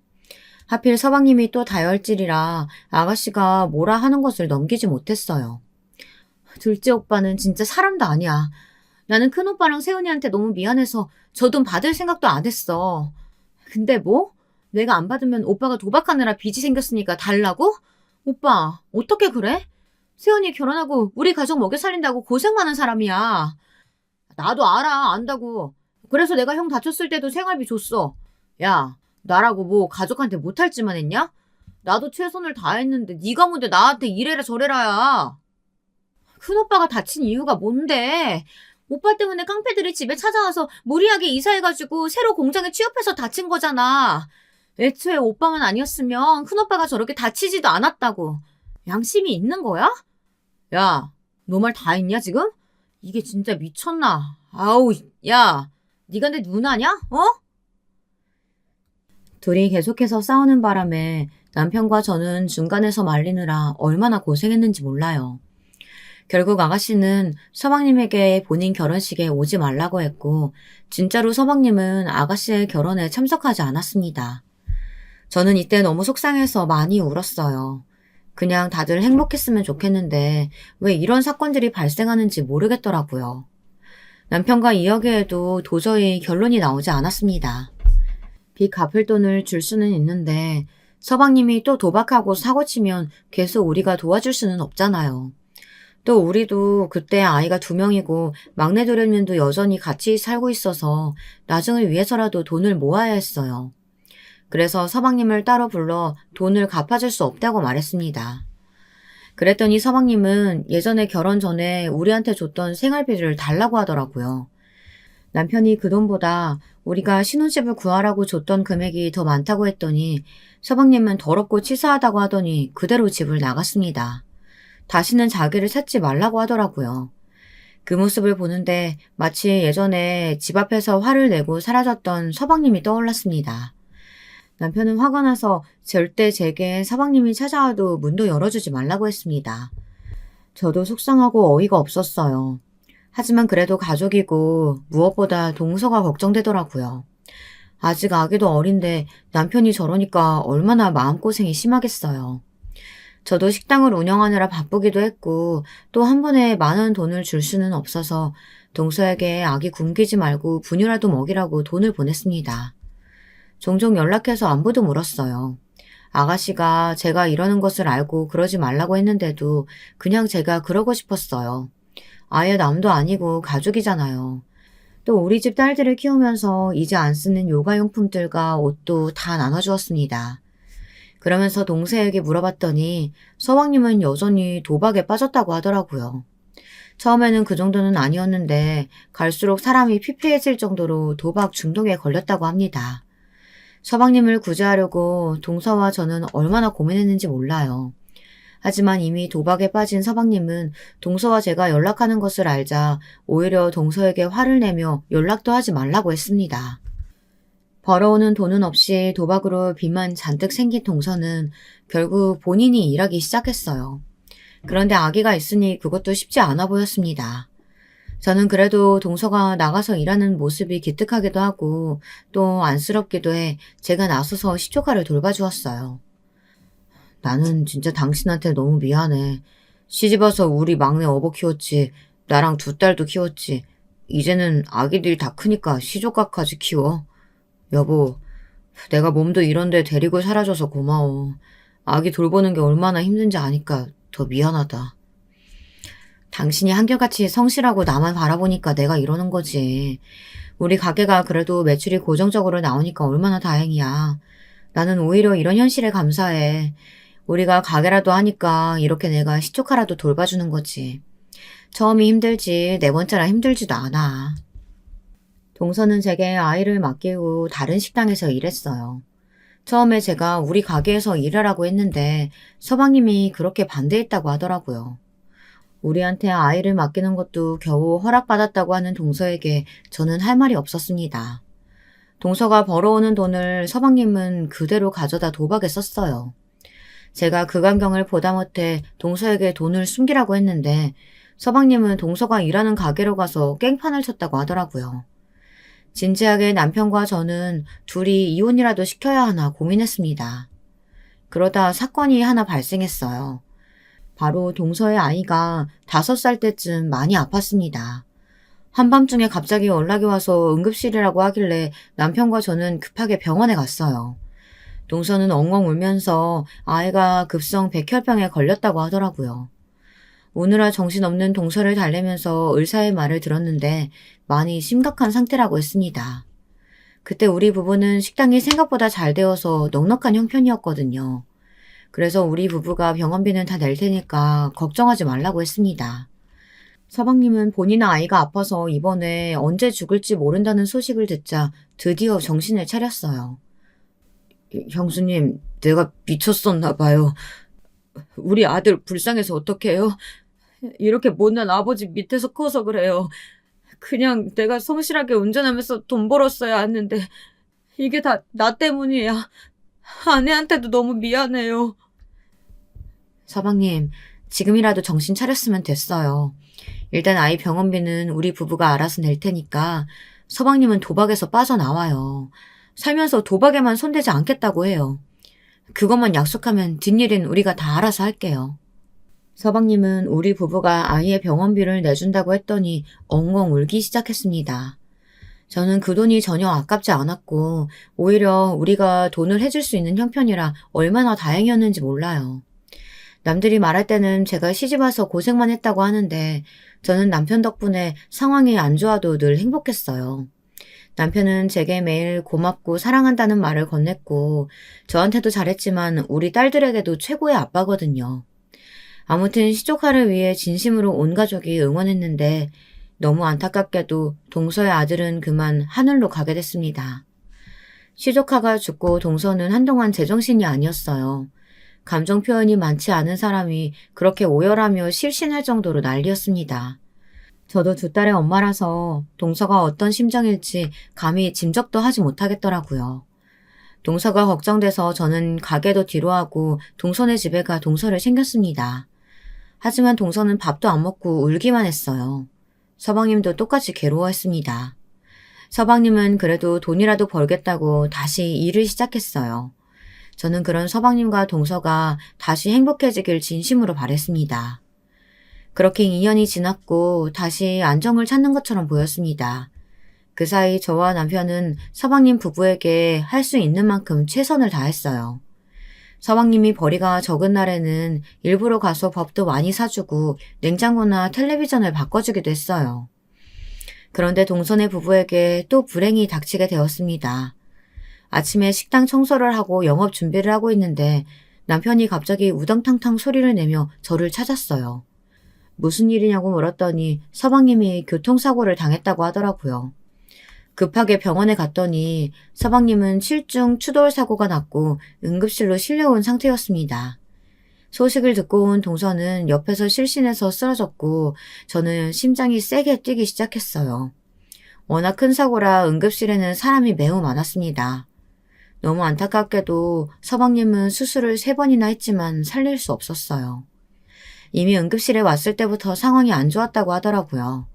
하필 서방님이 또 다혈질이라 아가씨가 뭐라 하는 것을 넘기지 못했어요. 둘째 오빠는 진짜 사람도 아니야. 나는 큰오빠랑 세훈이한테 너무 미안해서 저 돈 받을 생각도 안 했어. 근데 뭐? 내가 안 받으면 오빠가 도박하느라 빚이 생겼으니까 달라고? 오빠, 어떻게 그래? 세훈이 결혼하고 우리 가족 먹여 살린다고 고생 많은 사람이야. 나도 알아, 안다고. 그래서 내가 형 다쳤을 때도 생활비 줬어. 야, 나라고 뭐 가족한테 못할 짓만 했냐? 나도 최선을 다했는데 네가 뭔데 나한테 이래라 저래라야. 큰오빠가 다친 이유가 뭔데? 오빠 때문에 깡패들이 집에 찾아와서 무리하게 이사해가지고 새로 공장에 취업해서 다친 거잖아. 애초에 오빠만 아니었으면 큰오빠가 저렇게 다치지도 않았다고. 양심이 있는 거야? 야, 너 말 다 했냐 지금? 이게 진짜 미쳤나? 아우, 야, 네가 내 누나냐? 어? 둘이 계속해서 싸우는 바람에 남편과 저는 중간에서 말리느라 얼마나 고생했는지 몰라요. 결국 아가씨는 서방님에게 본인 결혼식에 오지 말라고 했고 진짜로 서방님은 아가씨의 결혼에 참석하지 않았습니다. 저는 이때 너무 속상해서 많이 울었어요. 그냥 다들 행복했으면 좋겠는데 왜 이런 사건들이 발생하는지 모르겠더라고요. 남편과 이야기해도 도저히 결론이 나오지 않았습니다. 빚 갚을 돈을 줄 수는 있는데 서방님이 또 도박하고 사고치면 계속 우리가 도와줄 수는 없잖아요. 또 우리도 그때 아이가 2명이고 막내 도련님도 여전히 같이 살고 있어서 나중을 위해서라도 돈을 모아야 했어요. 그래서 서방님을 따로 불러 돈을 갚아줄 수 없다고 말했습니다. 그랬더니 서방님은 예전에 결혼 전에 우리한테 줬던 생활비를 달라고 하더라고요. 남편이 그 돈보다 우리가 신혼집을 구하라고 줬던 금액이 더 많다고 했더니 서방님은 더럽고 치사하다고 하더니 그대로 집을 나갔습니다. 다시는 자기를 찾지 말라고 하더라고요. 그 모습을 보는데 마치 예전에 집 앞에서 화를 내고 사라졌던 서방님이 떠올랐습니다. 남편은 화가 나서 절대 제게 서방님이 찾아와도 문도 열어주지 말라고 했습니다. 저도 속상하고 어이가 없었어요. 하지만 그래도 가족이고 무엇보다 동서가 걱정되더라고요. 아직 아기도 어린데 남편이 저러니까 얼마나 마음고생이 심하겠어요. 저도 식당을 운영하느라 바쁘기도 했고 또 한 번에 많은 돈을 줄 수는 없어서 동서에게 아기 굶기지 말고 분유라도 먹이라고 돈을 보냈습니다. 종종 연락해서 안부도 물었어요. 아가씨가 제가 이러는 것을 알고 그러지 말라고 했는데도 그냥 제가 그러고 싶었어요. 아예 남도 아니고 가족이잖아요. 또 우리 집 딸들을 키우면서 이제 안 쓰는 요가용품들과 옷도 다 나눠주었습니다. 그러면서 동생에게 물어봤더니 서방님은 여전히 도박에 빠졌다고 하더라고요. 처음에는 그 정도는 아니었는데 갈수록 사람이 피폐해질 정도로 도박 중독에 걸렸다고 합니다. 서방님을 구제하려고 동서와 저는 얼마나 고민했는지 몰라요. 하지만 이미 도박에 빠진 서방님은 동서와 제가 연락하는 것을 알자 오히려 동서에게 화를 내며 연락도 하지 말라고 했습니다. 벌어오는 돈은 없이 도박으로 빚만 잔뜩 생긴 동서는 결국 본인이 일하기 시작했어요. 그런데 아기가 있으니 그것도 쉽지 않아 보였습니다. 저는 그래도 동서가 나가서 일하는 모습이 기특하기도 하고 또 안쓰럽기도 해 제가 나서서 시조카를 돌봐주었어요. 나는 진짜 당신한테 너무 미안해. 시집와서 우리 막내 어버 키웠지. 나랑 2딸도 키웠지. 이제는 아기들이 다 크니까 시조카까지 키워. 여보, 내가 몸도 이런데 데리고 살아줘서 고마워. 아기 돌보는 게 얼마나 힘든지 아니까 더 미안하다. 당신이 한결같이 성실하고 나만 바라보니까 내가 이러는 거지. 우리 가게가 그래도 매출이 고정적으로 나오니까 얼마나 다행이야. 나는 오히려 이런 현실에 감사해. 우리가 가게라도 하니까 이렇게 내가 시초카라도 돌봐주는 거지. 처음이 힘들지 네 번째라 힘들지도 않아. 동서는 제게 아이를 맡기고 다른 식당에서 일했어요. 처음에 제가 우리 가게에서 일하라고 했는데 서방님이 그렇게 반대했다고 하더라고요. 우리한테 아이를 맡기는 것도 겨우 허락받았다고 하는 동서에게 저는 할 말이 없었습니다. 동서가 벌어오는 돈을 서방님은 그대로 가져다 도박에 썼어요. 제가 그 광경을 보다 못해 동서에게 돈을 숨기라고 했는데 서방님은 동서가 일하는 가게로 가서 깽판을 쳤다고 하더라고요. 진지하게 남편과 저는 둘이 이혼이라도 시켜야 하나 고민했습니다. 그러다 사건이 하나 발생했어요. 바로 동서의 아이가 5살 때쯤 많이 아팠습니다. 한밤중에 갑자기 연락이 와서 응급실이라고 하길래 남편과 저는 급하게 병원에 갔어요. 동서는 엉엉 울면서 아이가 급성 백혈병에 걸렸다고 하더라고요. 오느라 정신없는 동서를 달래면서 의사의 말을 들었는데 많이 심각한 상태라고 했습니다. 그때 우리 부부는 식당이 생각보다 잘 되어서 넉넉한 형편이었거든요. 그래서 우리 부부가 병원비는 다 낼 테니까 걱정하지 말라고 했습니다. 서방님은 본인의 아이가 아파서 이번에 언제 죽을지 모른다는 소식을 듣자 드디어 정신을 차렸어요. 형수님, 내가 미쳤었나 봐요. 우리 아들 불쌍해서 어떡해요? 이렇게 못난 아버지 밑에서 커서 그래요. 그냥 내가 성실하게 운전하면서 돈 벌었어야 하는데 이게 다 나 때문이야. 아내한테도 너무 미안해요. 서방님, 지금이라도 정신 차렸으면 됐어요. 일단 아이 병원비는 우리 부부가 알아서 낼 테니까 서방님은 도박에서 빠져나와요. 살면서 도박에만 손대지 않겠다고 해요. 그것만 약속하면 뒷일은 우리가 다 알아서 할게요. 서방님은 우리 부부가 아이의 병원비를 내준다고 했더니 엉엉 울기 시작했습니다. 저는 그 돈이 전혀 아깝지 않았고 오히려 우리가 돈을 해줄 수 있는 형편이라 얼마나 다행이었는지 몰라요. 남들이 말할 때는 제가 시집와서 고생만 했다고 하는데 저는 남편 덕분에 상황이 안 좋아도 늘 행복했어요. 남편은 제게 매일 고맙고 사랑한다는 말을 건넸고 저한테도 잘했지만 우리 딸들에게도 최고의 아빠거든요. 아무튼 시조카를 위해 진심으로 온 가족이 응원했는데 너무 안타깝게도 동서의 아들은 그만 하늘로 가게 됐습니다. 시조카가 죽고 동서는 한동안 제정신이 아니었어요. 감정 표현이 많지 않은 사람이 그렇게 오열하며 실신할 정도로 난리였습니다. 저도 두 딸의 엄마라서 동서가 어떤 심정일지 감히 짐작도 하지 못하겠더라고요. 동서가 걱정돼서 저는 가게도 뒤로하고 동서네 집에 가 동서를 챙겼습니다. 하지만 동서는 밥도 안 먹고 울기만 했어요. 서방님도 똑같이 괴로워했습니다. 서방님은 그래도 돈이라도 벌겠다고 다시 일을 시작했어요. 저는 그런 서방님과 동서가 다시 행복해지길 진심으로 바랬습니다. 그렇게 2년이 지났고 다시 안정을 찾는 것처럼 보였습니다. 그 사이 저와 남편은 서방님 부부에게 할 수 있는 만큼 최선을 다했어요. 서방님이 벌이가 적은 날에는 일부러 가서 밥도 많이 사주고 냉장고나 텔레비전을 바꿔주기도 했어요. 그런데 동서네 부부에게 또 불행이 닥치게 되었습니다. 아침에 식당 청소를 하고 영업 준비를 하고 있는데 남편이 갑자기 우당탕탕 소리를 내며 저를 찾았어요. 무슨 일이냐고 물었더니 서방님이 교통사고를 당했다고 하더라고요. 급하게 병원에 갔더니 서방님은 실중 추돌 사고가 났고 응급실로 실려온 상태였습니다. 소식을 듣고 온 동서는 옆에서 실신해서 쓰러졌고 저는 심장이 세게 뛰기 시작했어요. 워낙 큰 사고라 응급실에는 사람이 매우 많았습니다. 너무 안타깝게도 서방님은 수술을 3번이나 했지만 살릴 수 없었어요. 이미 응급실에 왔을 때부터 상황이 안 좋았다고 하더라고요.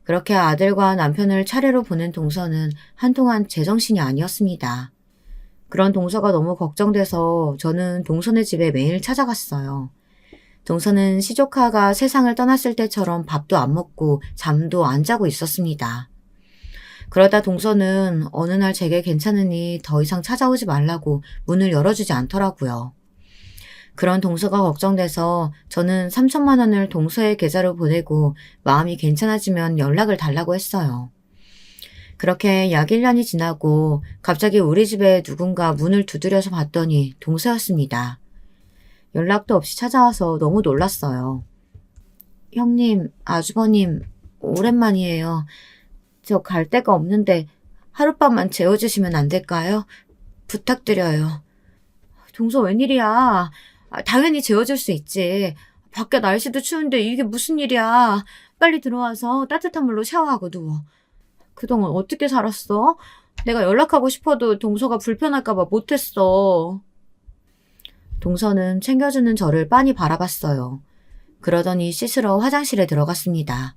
그렇게 아들과 남편을 차례로 보낸 동서는 한동안 제정신이 아니었습니다. 그런 동서가 너무 걱정돼서 저는 동서네 집에 매일 찾아갔어요. 동서는 시조카가 세상을 떠났을 때처럼 밥도 안 먹고 잠도 안 자고 있었습니다. 그러다 동서는 어느 날 제게 괜찮으니 더 이상 찾아오지 말라고 문을 열어주지 않더라고요. 그런 동서가 걱정돼서 저는 3천만 원을 동서의 계좌로 보내고 마음이 괜찮아지면 연락을 달라고 했어요. 그렇게 약 1년이 지나고 갑자기 우리 집에 누군가 문을 두드려서 봤더니 동서였습니다. 연락도 없이 찾아와서 너무 놀랐어요. 형님, 아주버님, 오랜만이에요. 저 갈 데가 없는데 하룻밤만 재워주시면 안 될까요? 부탁드려요. 동서 웬일이야? 당연히 재워줄 수 있지. 밖에 날씨도 추운데 이게 무슨 일이야. 빨리 들어와서 따뜻한 물로 샤워하고 누워. 그동안 어떻게 살았어? 내가 연락하고 싶어도 동서가 불편할까봐 못했어. 동서는 챙겨주는 저를 빤히 바라봤어요. 그러더니 씻으러 화장실에 들어갔습니다.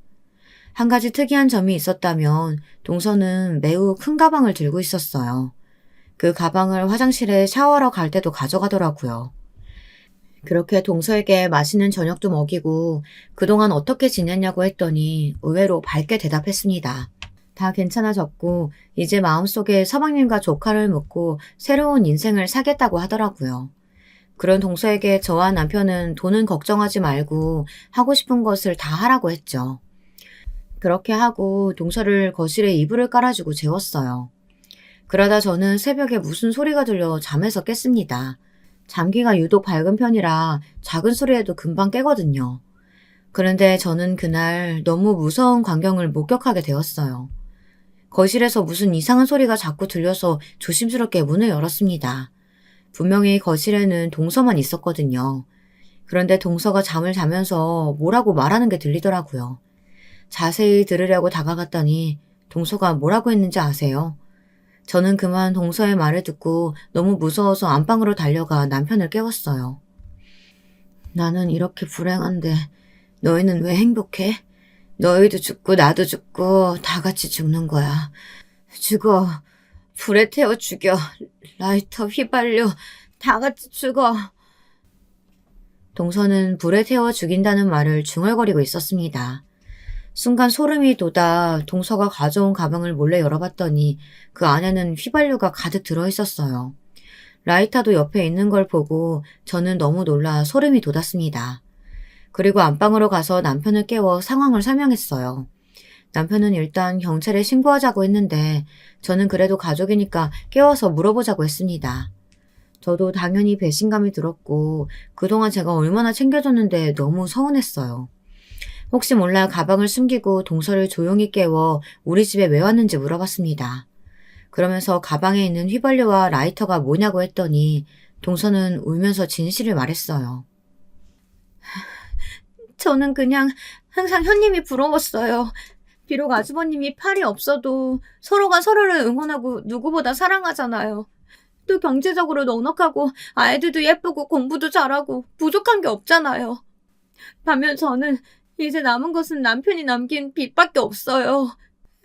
한 가지 특이한 점이 있었다면 동서는 매우 큰 가방을 들고 있었어요. 그 가방을 화장실에 샤워하러 갈 때도 가져가더라고요. 그렇게 동서에게 맛있는 저녁도 먹이고 그동안 어떻게 지냈냐고 했더니 의외로 밝게 대답했습니다. 다 괜찮아졌고 이제 마음속에 서방님과 조카를 묻고 새로운 인생을 살겠다고 하더라고요. 그런 동서에게 저와 남편은 돈은 걱정하지 말고 하고 싶은 것을 다 하라고 했죠. 그렇게 하고 동서를 거실에 이불을 깔아주고 재웠어요. 그러다 저는 새벽에 무슨 소리가 들려 잠에서 깼습니다. 잠기가 유독 밝은 편이라 작은 소리에도 금방 깨거든요. 그런데 저는 그날 너무 무서운 광경을 목격하게 되었어요. 거실에서 무슨 이상한 소리가 자꾸 들려서 조심스럽게 문을 열었습니다. 분명히 거실에는 동서만 있었거든요. 그런데 동서가 잠을 자면서 뭐라고 말하는 게 들리더라고요. 자세히 들으려고 다가갔더니 동서가 뭐라고 했는지 아세요? 저는 그만 동서의 말을 듣고 너무 무서워서 안방으로 달려가 남편을 깨웠어요. 나는 이렇게 불행한데 너희는 왜 행복해? 너희도 죽고 나도 죽고 다 같이 죽는 거야. 죽어. 불에 태워 죽여. 라이터 휘발유. 다 같이 죽어. 동서는 불에 태워 죽인다는 말을 중얼거리고 있었습니다. 순간 소름이 돋아 동서가 가져온 가방을 몰래 열어봤더니 그 안에는 휘발유가 가득 들어있었어요. 라이터도 옆에 있는 걸 보고 저는 너무 놀라 소름이 돋았습니다. 그리고 안방으로 가서 남편을 깨워 상황을 설명했어요. 남편은 일단 경찰에 신고하자고 했는데 저는 그래도 가족이니까 깨워서 물어보자고 했습니다. 저도 당연히 배신감이 들었고 그동안 제가 얼마나 챙겨줬는데 너무 서운했어요. 혹시 몰라 가방을 숨기고 동서를 조용히 깨워 우리 집에 왜 왔는지 물어봤습니다. 그러면서 가방에 있는 휘발유와 라이터가 뭐냐고 했더니 동서는 울면서 진실을 말했어요. 저는 그냥 항상 현님이 부러웠어요. 비록 아주버님이 팔이 없어도 서로가 서로를 응원하고 누구보다 사랑하잖아요. 또 경제적으로 넉넉하고 아이들도 예쁘고 공부도 잘하고 부족한 게 없잖아요. 반면 저는 이제 남은 것은 남편이 남긴 빚밖에 없어요.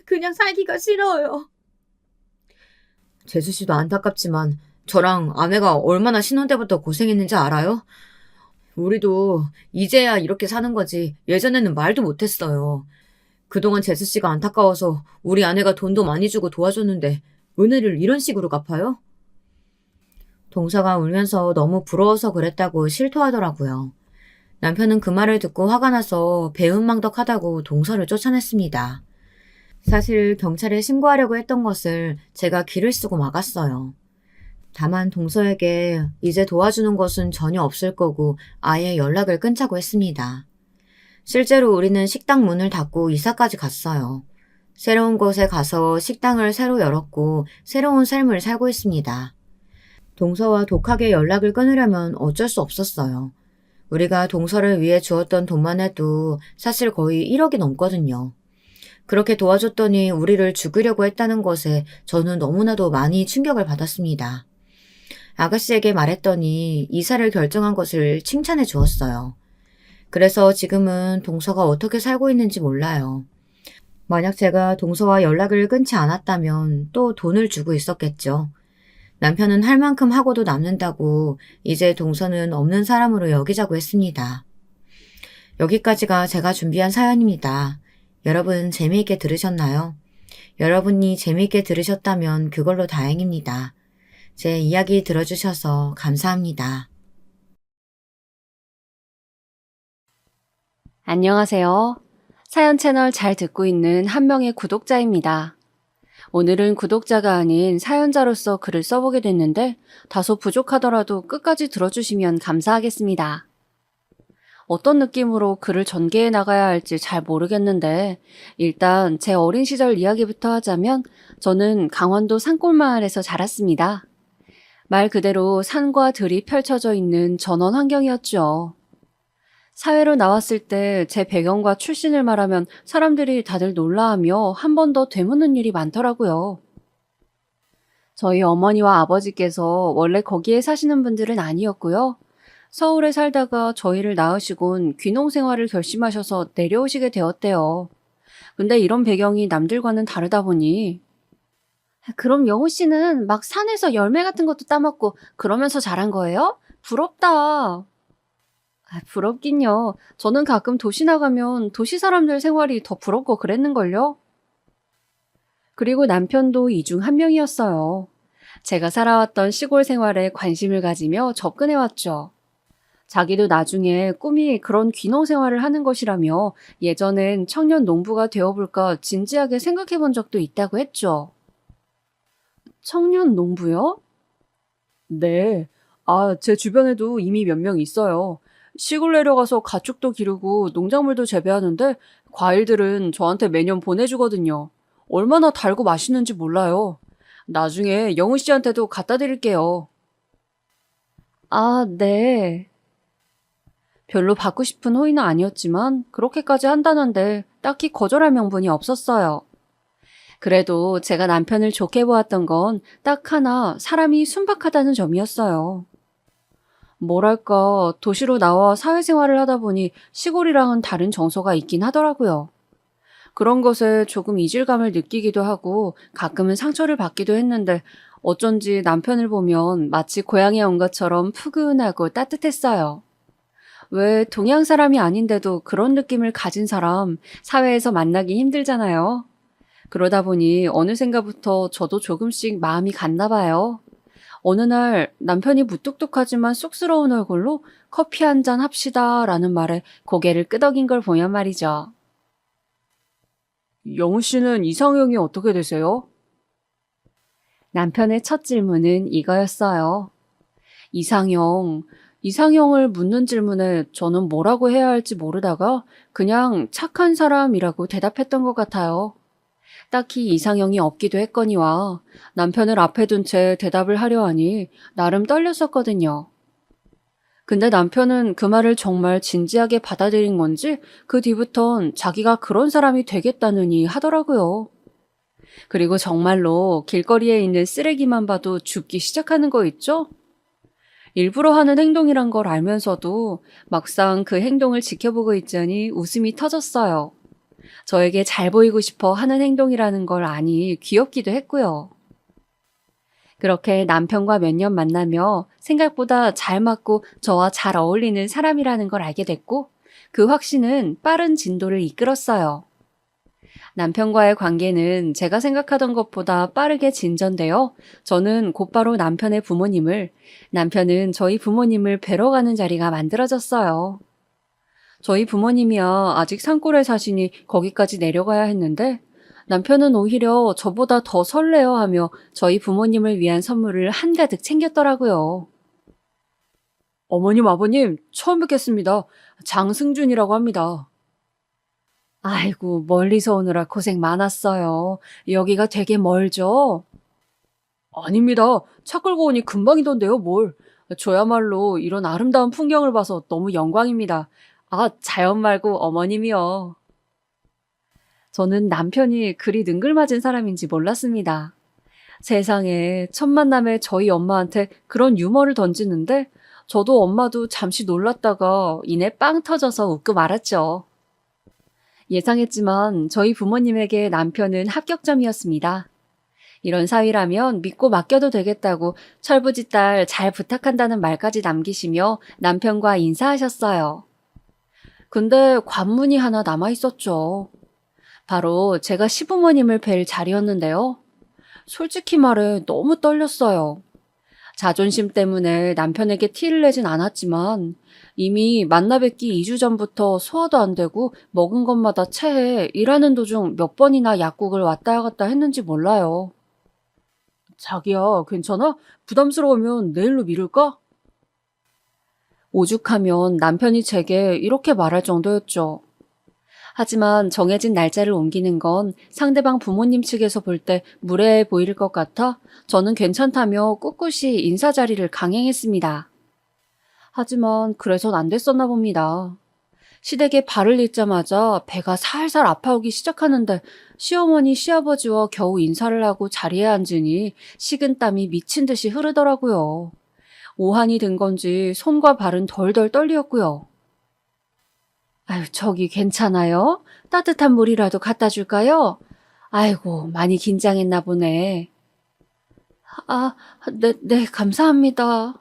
그냥 살기가 싫어요. 재수 씨도 안타깝지만 저랑 아내가 얼마나 신혼 때부터 고생했는지 알아요? 우리도 이제야 이렇게 사는 거지 예전에는 말도 못했어요. 그동안 재수 씨가 안타까워서 우리 아내가 돈도 많이 주고 도와줬는데 은혜를 이런 식으로 갚아요? 동서가 울면서 너무 부러워서 그랬다고 실토하더라고요. 남편은 그 말을 듣고 화가 나서 배은망덕하다고 동서를 쫓아냈습니다. 사실 경찰에 신고하려고 했던 것을 제가 기를 쓰고 막았어요. 다만 동서에게 이제 도와주는 것은 전혀 없을 거고 아예 연락을 끊자고 했습니다. 실제로 우리는 식당 문을 닫고 이사까지 갔어요. 새로운 곳에 가서 식당을 새로 열었고 새로운 삶을 살고 있습니다. 동서와 독하게 연락을 끊으려면 어쩔 수 없었어요. 우리가 동서를 위해 주었던 돈만 해도 사실 거의 1억이 넘거든요. 그렇게 도와줬더니 우리를 죽이려고 했다는 것에 저는 너무나도 많이 충격을 받았습니다. 아가씨에게 말했더니 이사를 결정한 것을 칭찬해 주었어요. 그래서 지금은 동서가 어떻게 살고 있는지 몰라요. 만약 제가 동서와 연락을 끊지 않았다면 또 돈을 주고 있었겠죠. 남편은 할 만큼 하고도 남는다고 이제 동서는 없는 사람으로 여기자고 했습니다. 여기까지가 제가 준비한 사연입니다. 여러분 재미있게 들으셨나요? 여러분이 재미있게 들으셨다면 그걸로 다행입니다. 제 이야기 들어주셔서 감사합니다. 안녕하세요. 사연 채널 잘 듣고 있는 한 명의 구독자입니다. 오늘은 구독자가 아닌 사연자로서 글을 써보게 됐는데 다소 부족하더라도 끝까지 들어주시면 감사하겠습니다. 어떤 느낌으로 글을 전개해 나가야 할지 잘 모르겠는데 일단 제 어린 시절 이야기부터 하자면 저는 강원도 산골마을에서 자랐습니다. 말 그대로 산과 들이 펼쳐져 있는 전원 환경이었죠. 사회로 나왔을 때 제 배경과 출신을 말하면 사람들이 다들 놀라하며 한 번 더 되묻는 일이 많더라고요. 저희 어머니와 아버지께서 원래 거기에 사시는 분들은 아니었고요. 서울에 살다가 저희를 낳으시곤 귀농 생활을 결심하셔서 내려오시게 되었대요. 근데 이런 배경이 남들과는 다르다 보니 그럼 영우 씨는 막 산에서 열매 같은 것도 따먹고 그러면서 자란 거예요? 부럽다. 부럽긴요. 저는 가끔 도시 나가면 도시 사람들 생활이 더 부럽고 그랬는걸요. 그리고 남편도 이 중 한 명이었어요. 제가 살아왔던 시골 생활에 관심을 가지며 접근해왔죠. 자기도 나중에 꿈이 그런 귀농 생활을 하는 것이라며 예전엔 청년 농부가 되어볼까 진지하게 생각해 본 적도 있다고 했죠. 청년 농부요? 네. 제 주변에도 이미 몇 명 있어요. 시골 내려가서 가축도 기르고 농작물도 재배하는데 과일들은 저한테 매년 보내주거든요. 얼마나 달고 맛있는지 몰라요. 나중에 영우 씨한테도 갖다 드릴게요. 네. 별로 받고 싶은 호의는 아니었지만 그렇게까지 한다는데 딱히 거절할 명분이 없었어요. 그래도 제가 남편을 좋게 보았던 건 딱 하나 사람이 순박하다는 점이었어요. 뭐랄까, 도시로 나와 사회생활을 하다 보니 시골이랑은 다른 정서가 있긴 하더라고요. 그런 것에 조금 이질감을 느끼기도 하고 가끔은 상처를 받기도 했는데 어쩐지 남편을 보면 마치 고향에 온 것처럼 푸근하고 따뜻했어요. 왜 동양 사람이 아닌데도 그런 느낌을 가진 사람 사회에서 만나기 힘들잖아요. 그러다 보니 어느샌가부터 저도 조금씩 마음이 갔나 봐요. 어느 날 남편이 무뚝뚝하지만 쑥스러운 얼굴로 커피 한 잔 합시다 라는 말에 고개를 끄덕인 걸 보면 말이죠. 영우 씨는 이상형이 어떻게 되세요? 남편의 첫 질문은 이거였어요. 이상형. 이상형을 묻는 질문에 저는 뭐라고 해야 할지 모르다가 그냥 착한 사람이라고 대답했던 것 같아요. 딱히 이상형이 없기도 했거니와 남편을 앞에 둔 채 대답을 하려 하니 나름 떨렸었거든요. 근데 남편은 그 말을 정말 진지하게 받아들인 건지 그 뒤부턴 자기가 그런 사람이 되겠다느니 하더라고요. 그리고 정말로 길거리에 있는 쓰레기만 봐도 줍기 시작하는 거 있죠? 일부러 하는 행동이란 걸 알면서도 막상 그 행동을 지켜보고 있자니 웃음이 터졌어요. 저에게 잘 보이고 싶어 하는 행동이라는 걸 아니 귀엽기도 했고요. 그렇게 남편과 몇 년 만나며 생각보다 잘 맞고 저와 잘 어울리는 사람이라는 걸 알게 됐고 그 확신은 빠른 진도를 이끌었어요. 남편과의 관계는 제가 생각하던 것보다 빠르게 진전되어 저는 곧바로 남편의 부모님을, 남편은 저희 부모님을 뵈러 가는 자리가 만들어졌어요. 저희 부모님이야 아직 산골에 사시니 거기까지 내려가야 했는데 남편은 오히려 저보다 더 설레어하며 저희 부모님을 위한 선물을 한가득 챙겼더라고요. 어머님, 아버님, 처음 뵙겠습니다. 장승준이라고 합니다. 아이고, 멀리서 오느라 고생 많았어요. 여기가 되게 멀죠? 아닙니다. 차 끌고 오니 금방이던데요, 뭘. 저야말로 이런 아름다운 풍경을 봐서 너무 영광입니다. 자연 말고 어머님이요. 저는 남편이 그리 능글맞은 사람인지 몰랐습니다. 세상에 첫 만남에 저희 엄마한테 그런 유머를 던지는데 저도 엄마도 잠시 놀랐다가 이내 빵 터져서 웃고 말았죠. 예상했지만 저희 부모님에게 남편은 합격점이었습니다. 이런 사위라면 믿고 맡겨도 되겠다고 철부지 딸 잘 부탁한다는 말까지 남기시며 남편과 인사하셨어요. 근데 관문이 하나 남아있었죠. 바로 제가 시부모님을 뵐 자리였는데요. 솔직히 말해 너무 떨렸어요. 자존심 때문에 남편에게 티를 내진 않았지만 이미 만나 뵙기 2주 전부터 소화도 안 되고 먹은 것마다 체해 일하는 도중 몇 번이나 약국을 왔다 갔다 했는지 몰라요. 자기야, 괜찮아? 부담스러우면 내일로 미룰까? 오죽하면 남편이 제게 이렇게 말할 정도였죠. 하지만 정해진 날짜를 옮기는 건 상대방 부모님 측에서 볼 때 무례해 보일 것 같아 저는 괜찮다며 꿋꿋이 인사 자리를 강행했습니다. 하지만 그래선 안 됐었나 봅니다. 시댁에 발을 딛자마자 배가 살살 아파오기 시작하는데 시어머니, 시아버지와 겨우 인사를 하고 자리에 앉으니 식은땀이 미친 듯이 흐르더라고요. 오한이 든 건지 손과 발은 덜덜 떨리었고요. 아유, 저기 괜찮아요? 따뜻한 물이라도 갖다 줄까요? 아이고, 많이 긴장했나 보네. 아, 네, 감사합니다.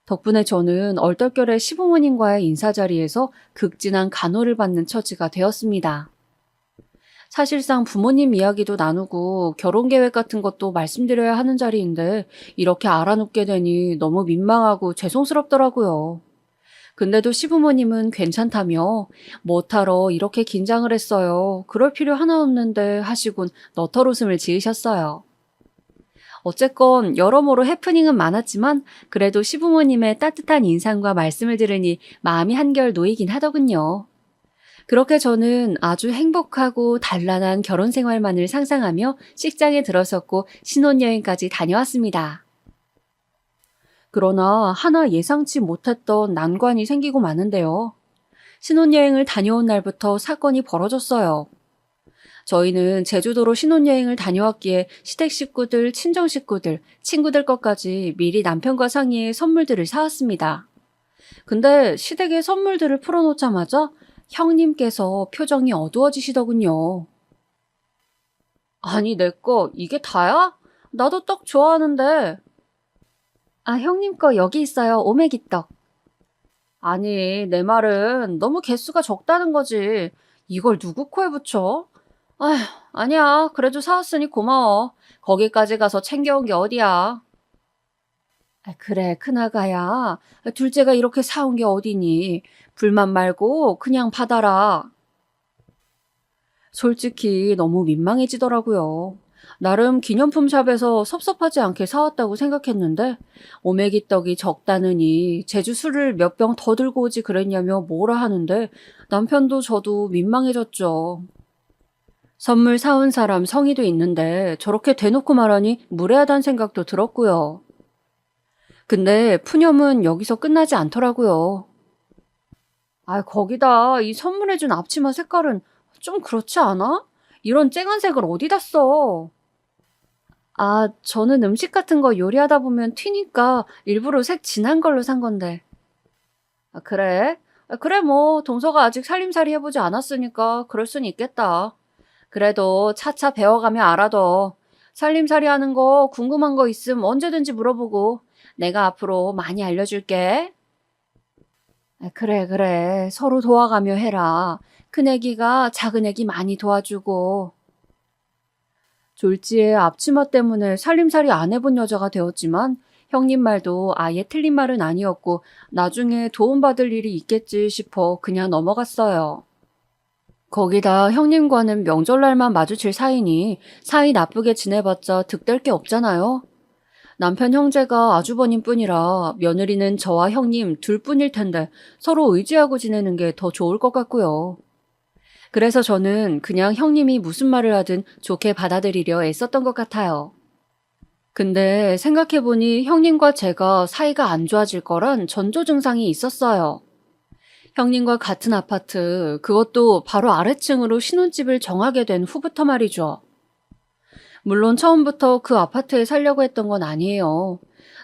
덕분에 저는 얼떨결에 시부모님과의 인사 자리에서 극진한 간호를 받는 처지가 되었습니다. 사실상 부모님 이야기도 나누고 결혼 계획 같은 것도 말씀드려야 하는 자리인데 이렇게 알아놓게 되니 너무 민망하고 죄송스럽더라고요. 근데도 시부모님은 괜찮다며 뭐하러 이렇게 긴장을 했어요. 그럴 필요 하나 없는데 하시곤 너털 웃음을 지으셨어요. 어쨌건 여러모로 해프닝은 많았지만 그래도 시부모님의 따뜻한 인상과 말씀을 들으니 마음이 한결 놓이긴 하더군요. 그렇게 저는 아주 행복하고 단란한 결혼 생활만을 상상하며 식장에 들어섰고 신혼여행까지 다녀왔습니다. 그러나 하나 예상치 못했던 난관이 생기고 마는데요. 신혼여행을 다녀온 날부터 사건이 벌어졌어요. 저희는 제주도로 신혼여행을 다녀왔기에 시댁 식구들, 친정 식구들, 친구들 것까지 미리 남편과 상의해 선물들을 사왔습니다. 근데 시댁에 선물들을 풀어놓자마자 형님께서 표정이 어두워지시더군요. 아니, 내 거 이게 다야? 나도 떡 좋아하는데. 아, 형님 거 여기 있어요. 오메기떡. 아니, 내 말은 너무 개수가 적다는 거지. 이걸 누구 코에 붙여? 아휴, 아니야. 그래도 사왔으니 고마워. 거기까지 가서 챙겨온 게 어디야. 아, 그래, 큰아가야. 둘째가 이렇게 사온 게 어디니. 불만 말고 그냥 받아라. 솔직히 너무 민망해지더라고요. 나름 기념품 샵에서 섭섭하지 않게 사왔다고 생각했는데 오메기 떡이 적다느니 제주 술을 몇 병 더 들고 오지 그랬냐며 뭐라 하는데 남편도 저도 민망해졌죠. 선물 사온 사람 성의도 있는데 저렇게 대놓고 말하니 무례하다는 생각도 들었고요. 근데 푸념은 여기서 끝나지 않더라고요. 아, 거기다 이 선물해준 앞치마 색깔은 좀 그렇지 않아? 이런 쨍한 색을 어디다 써? 아, 저는 음식 같은 거 요리하다 보면 튀니까 일부러 색 진한 걸로 산 건데. 아, 그래? 아, 그래, 뭐, 동서가 아직 살림살이 해보지 않았으니까 그럴 순 있겠다. 그래도 차차 배워가며 알아둬. 살림살이 하는 거 궁금한 거 있음 언제든지 물어보고 내가 앞으로 많이 알려줄게. 아, 그래. 서로 도와가며 해라. 큰애기가 작은애기 많이 도와주고. 졸지에 앞치마 때문에 살림살이 안 해본 여자가 되었지만 형님 말도 아예 틀린 말은 아니었고 나중에 도움받을 일이 있겠지 싶어 그냥 넘어갔어요. 거기다 형님과는 명절날만 마주칠 사이니 사이 나쁘게 지내봤자 득될 게 없잖아요. 남편 형제가 아주버님 뿐이라 며느리는 저와 형님 둘뿐일 텐데 서로 의지하고 지내는 게 더 좋을 것 같고요. 그래서 저는 그냥 형님이 무슨 말을 하든 좋게 받아들이려 애썼던 것 같아요. 근데 생각해보니 형님과 제가 사이가 안 좋아질 거란 전조 증상이 있었어요. 형님과 같은 아파트, 그것도 바로 아래층으로 신혼집을 정하게 된 후부터 말이죠. 물론 처음부터 그 아파트에 살려고 했던 건 아니에요.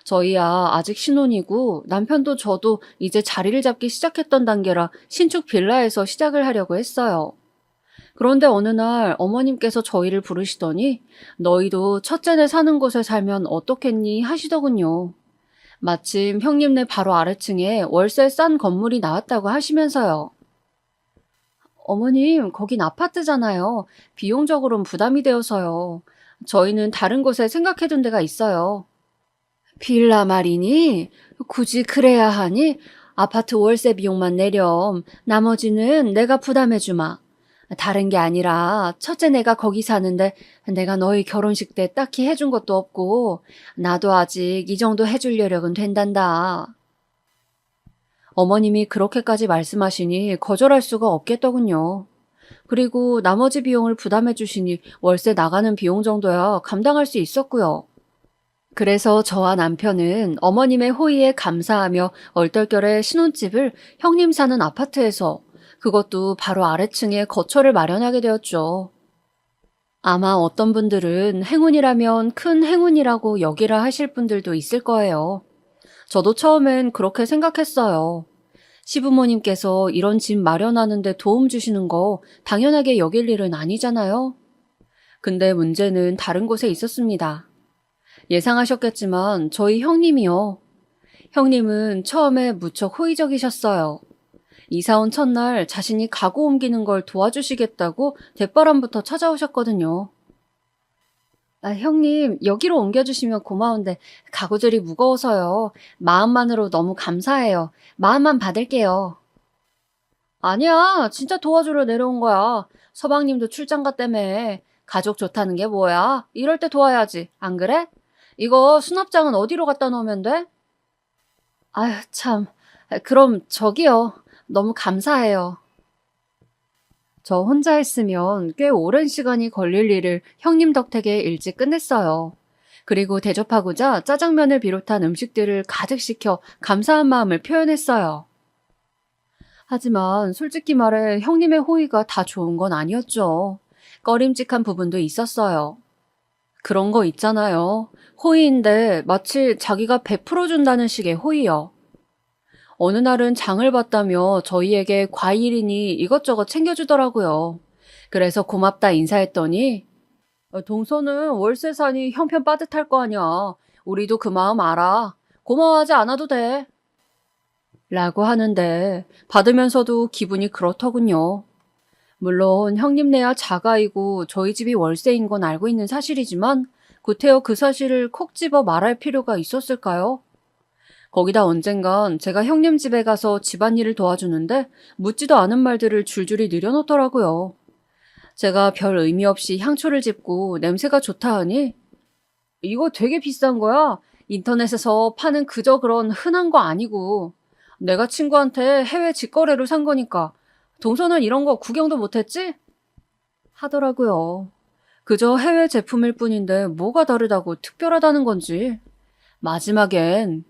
저희야 아직 신혼이고 남편도 저도 이제 자리를 잡기 시작했던 단계라 신축 빌라에서 시작을 하려고 했어요. 그런데 어느 날 어머님께서 저희를 부르시더니 너희도 첫째네 사는 곳에 살면 어떻겠니 하시더군요. 마침 형님네 바로 아래층에 월세 싼 건물이 나왔다고 하시면서요. 어머님, 거긴 아파트잖아요. 비용적으로는 부담이 되어서요. 저희는 다른 곳에 생각해둔 데가 있어요. 빌라 말이니? 굳이 그래야 하니? 아파트 월세 비용만 내렴. 나머지는 내가 부담해주마. 다른 게 아니라 첫째 내가 거기 사는데 내가 너희 결혼식 때 딱히 해준 것도 없고 나도 아직 이 정도 해줄 여력은 된단다. 어머님이 그렇게까지 말씀하시니 거절할 수가 없겠더군요. 그리고 나머지 비용을 부담해 주시니 월세 나가는 비용 정도야 감당할 수 있었고요. 그래서 저와 남편은 어머님의 호의에 감사하며 얼떨결에 신혼집을 형님 사는 아파트에서, 그것도 바로 아래층에 거처를 마련하게 되었죠. 아마 어떤 분들은 행운이라면 큰 행운이라고 여기라 하실 분들도 있을 거예요. 저도 처음엔 그렇게 생각했어요. 시부모님께서 이런 집 마련하는데 도움 주시는 거 당연하게 여길 일은 아니잖아요. 근데 문제는 다른 곳에 있었습니다. 예상하셨겠지만 저희 형님이요. 형님은 처음에 무척 호의적이셨어요. 이사 온 첫날 자신이 가구 옮기는 걸 도와주시겠다고 대바람부터 찾아오셨거든요. 형님, 여기로 옮겨주시면 고마운데 가구들이 무거워서요. 마음만으로 너무 감사해요. 마음만 받을게요. 아니야, 진짜 도와주러 내려온 거야. 서방님도 출장 갔다며. 가족 좋다는 게 뭐야? 이럴 때 도와야지. 안 그래? 이거 수납장은 어디로 갖다 놓으면 돼? 아휴, 참. 그럼 저기요. 너무 감사해요. 저 혼자 했으면 꽤 오랜 시간이 걸릴 일을 형님 덕택에 일찍 끝냈어요. 그리고 대접하고자 짜장면을 비롯한 음식들을 가득 시켜 감사한 마음을 표현했어요. 하지만 솔직히 말해 형님의 호의가 다 좋은 건 아니었죠. 꺼림칙한 부분도 있었어요. 그런 거 있잖아요. 호의인데 마치 자기가 베풀어준다는 식의 호의요. 어느 날은 장을 봤다며 저희에게 과일이니 이것저것 챙겨주더라고요. 그래서 고맙다 인사했더니 동서는 월세 사니 형편 빠듯할 거 아니야. 우리도 그 마음 알아. 고마워하지 않아도 돼. 라고 하는데 받으면서도 기분이 그렇더군요. 물론 형님네야 자가이고 저희 집이 월세인 건 알고 있는 사실이지만 구태여 그 사실을 콕 집어 말할 필요가 있었을까요? 거기다 언젠간 제가 형님 집에 가서 집안일을 도와주는데 묻지도 않은 말들을 줄줄이 늘여놓더라고요. 제가 별 의미 없이 향초를 집고 냄새가 좋다 하니 이거 되게 비싼 거야. 인터넷에서 파는 그저 그런 흔한 거 아니고 내가 친구한테 해외 직거래로 산 거니까 동서는 이런 거 구경도 못했지? 하더라고요. 그저 해외 제품일 뿐인데 뭐가 다르다고 특별하다는 건지. 마지막엔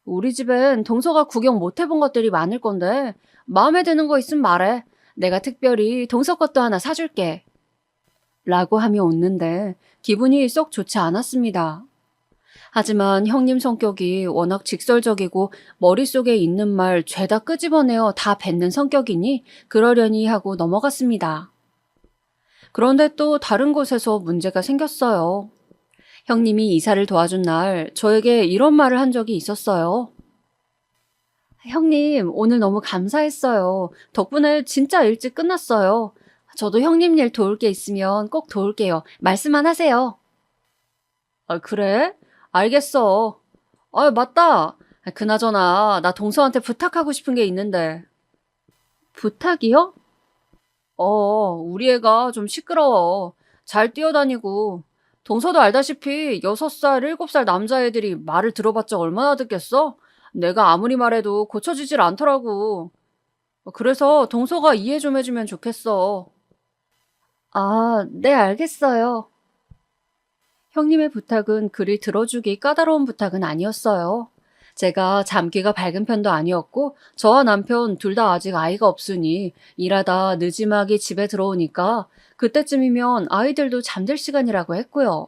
우리 집엔 동서가 구경 못 해본 것들이 많을 건데 마음에 드는 거 있으면 말해. 내가 특별히 동서 것도 하나 사줄게. 라고 하며 웃는데 기분이 썩 좋지 않았습니다. 하지만 형님 성격이 워낙 직설적이고 머릿속에 있는 말 죄다 끄집어내어 다 뱉는 성격이니 그러려니 하고 넘어갔습니다. 그런데 또 다른 곳에서 문제가 생겼어요. 형님이 이사를 도와준 날 저에게 이런 말을 한 적이 있었어요. 형님, 오늘 너무 감사했어요. 덕분에 진짜 일찍 끝났어요. 저도 형님 일 도울 게 있으면 꼭 도울게요. 말씀만 하세요. 그래? 알겠어. 맞다. 그나저나 나 동서한테 부탁하고 싶은 게 있는데. 부탁이요? 우리 애가 좀 시끄러워. 잘 뛰어다니고. 동서도 알다시피 6살, 7살 남자애들이 말을 들어봤자 얼마나 듣겠어? 내가 아무리 말해도 고쳐지질 않더라고. 그래서 동서가 이해 좀 해주면 좋겠어. 네, 알겠어요. 형님의 부탁은 그리 들어주기 까다로운 부탁은 아니었어요. 제가 잠기가 밝은 편도 아니었고 저와 남편 둘 다 아직 아이가 없으니 일하다 늦지막이 집에 들어오니까 그때쯤이면 아이들도 잠들 시간이라고 했고요.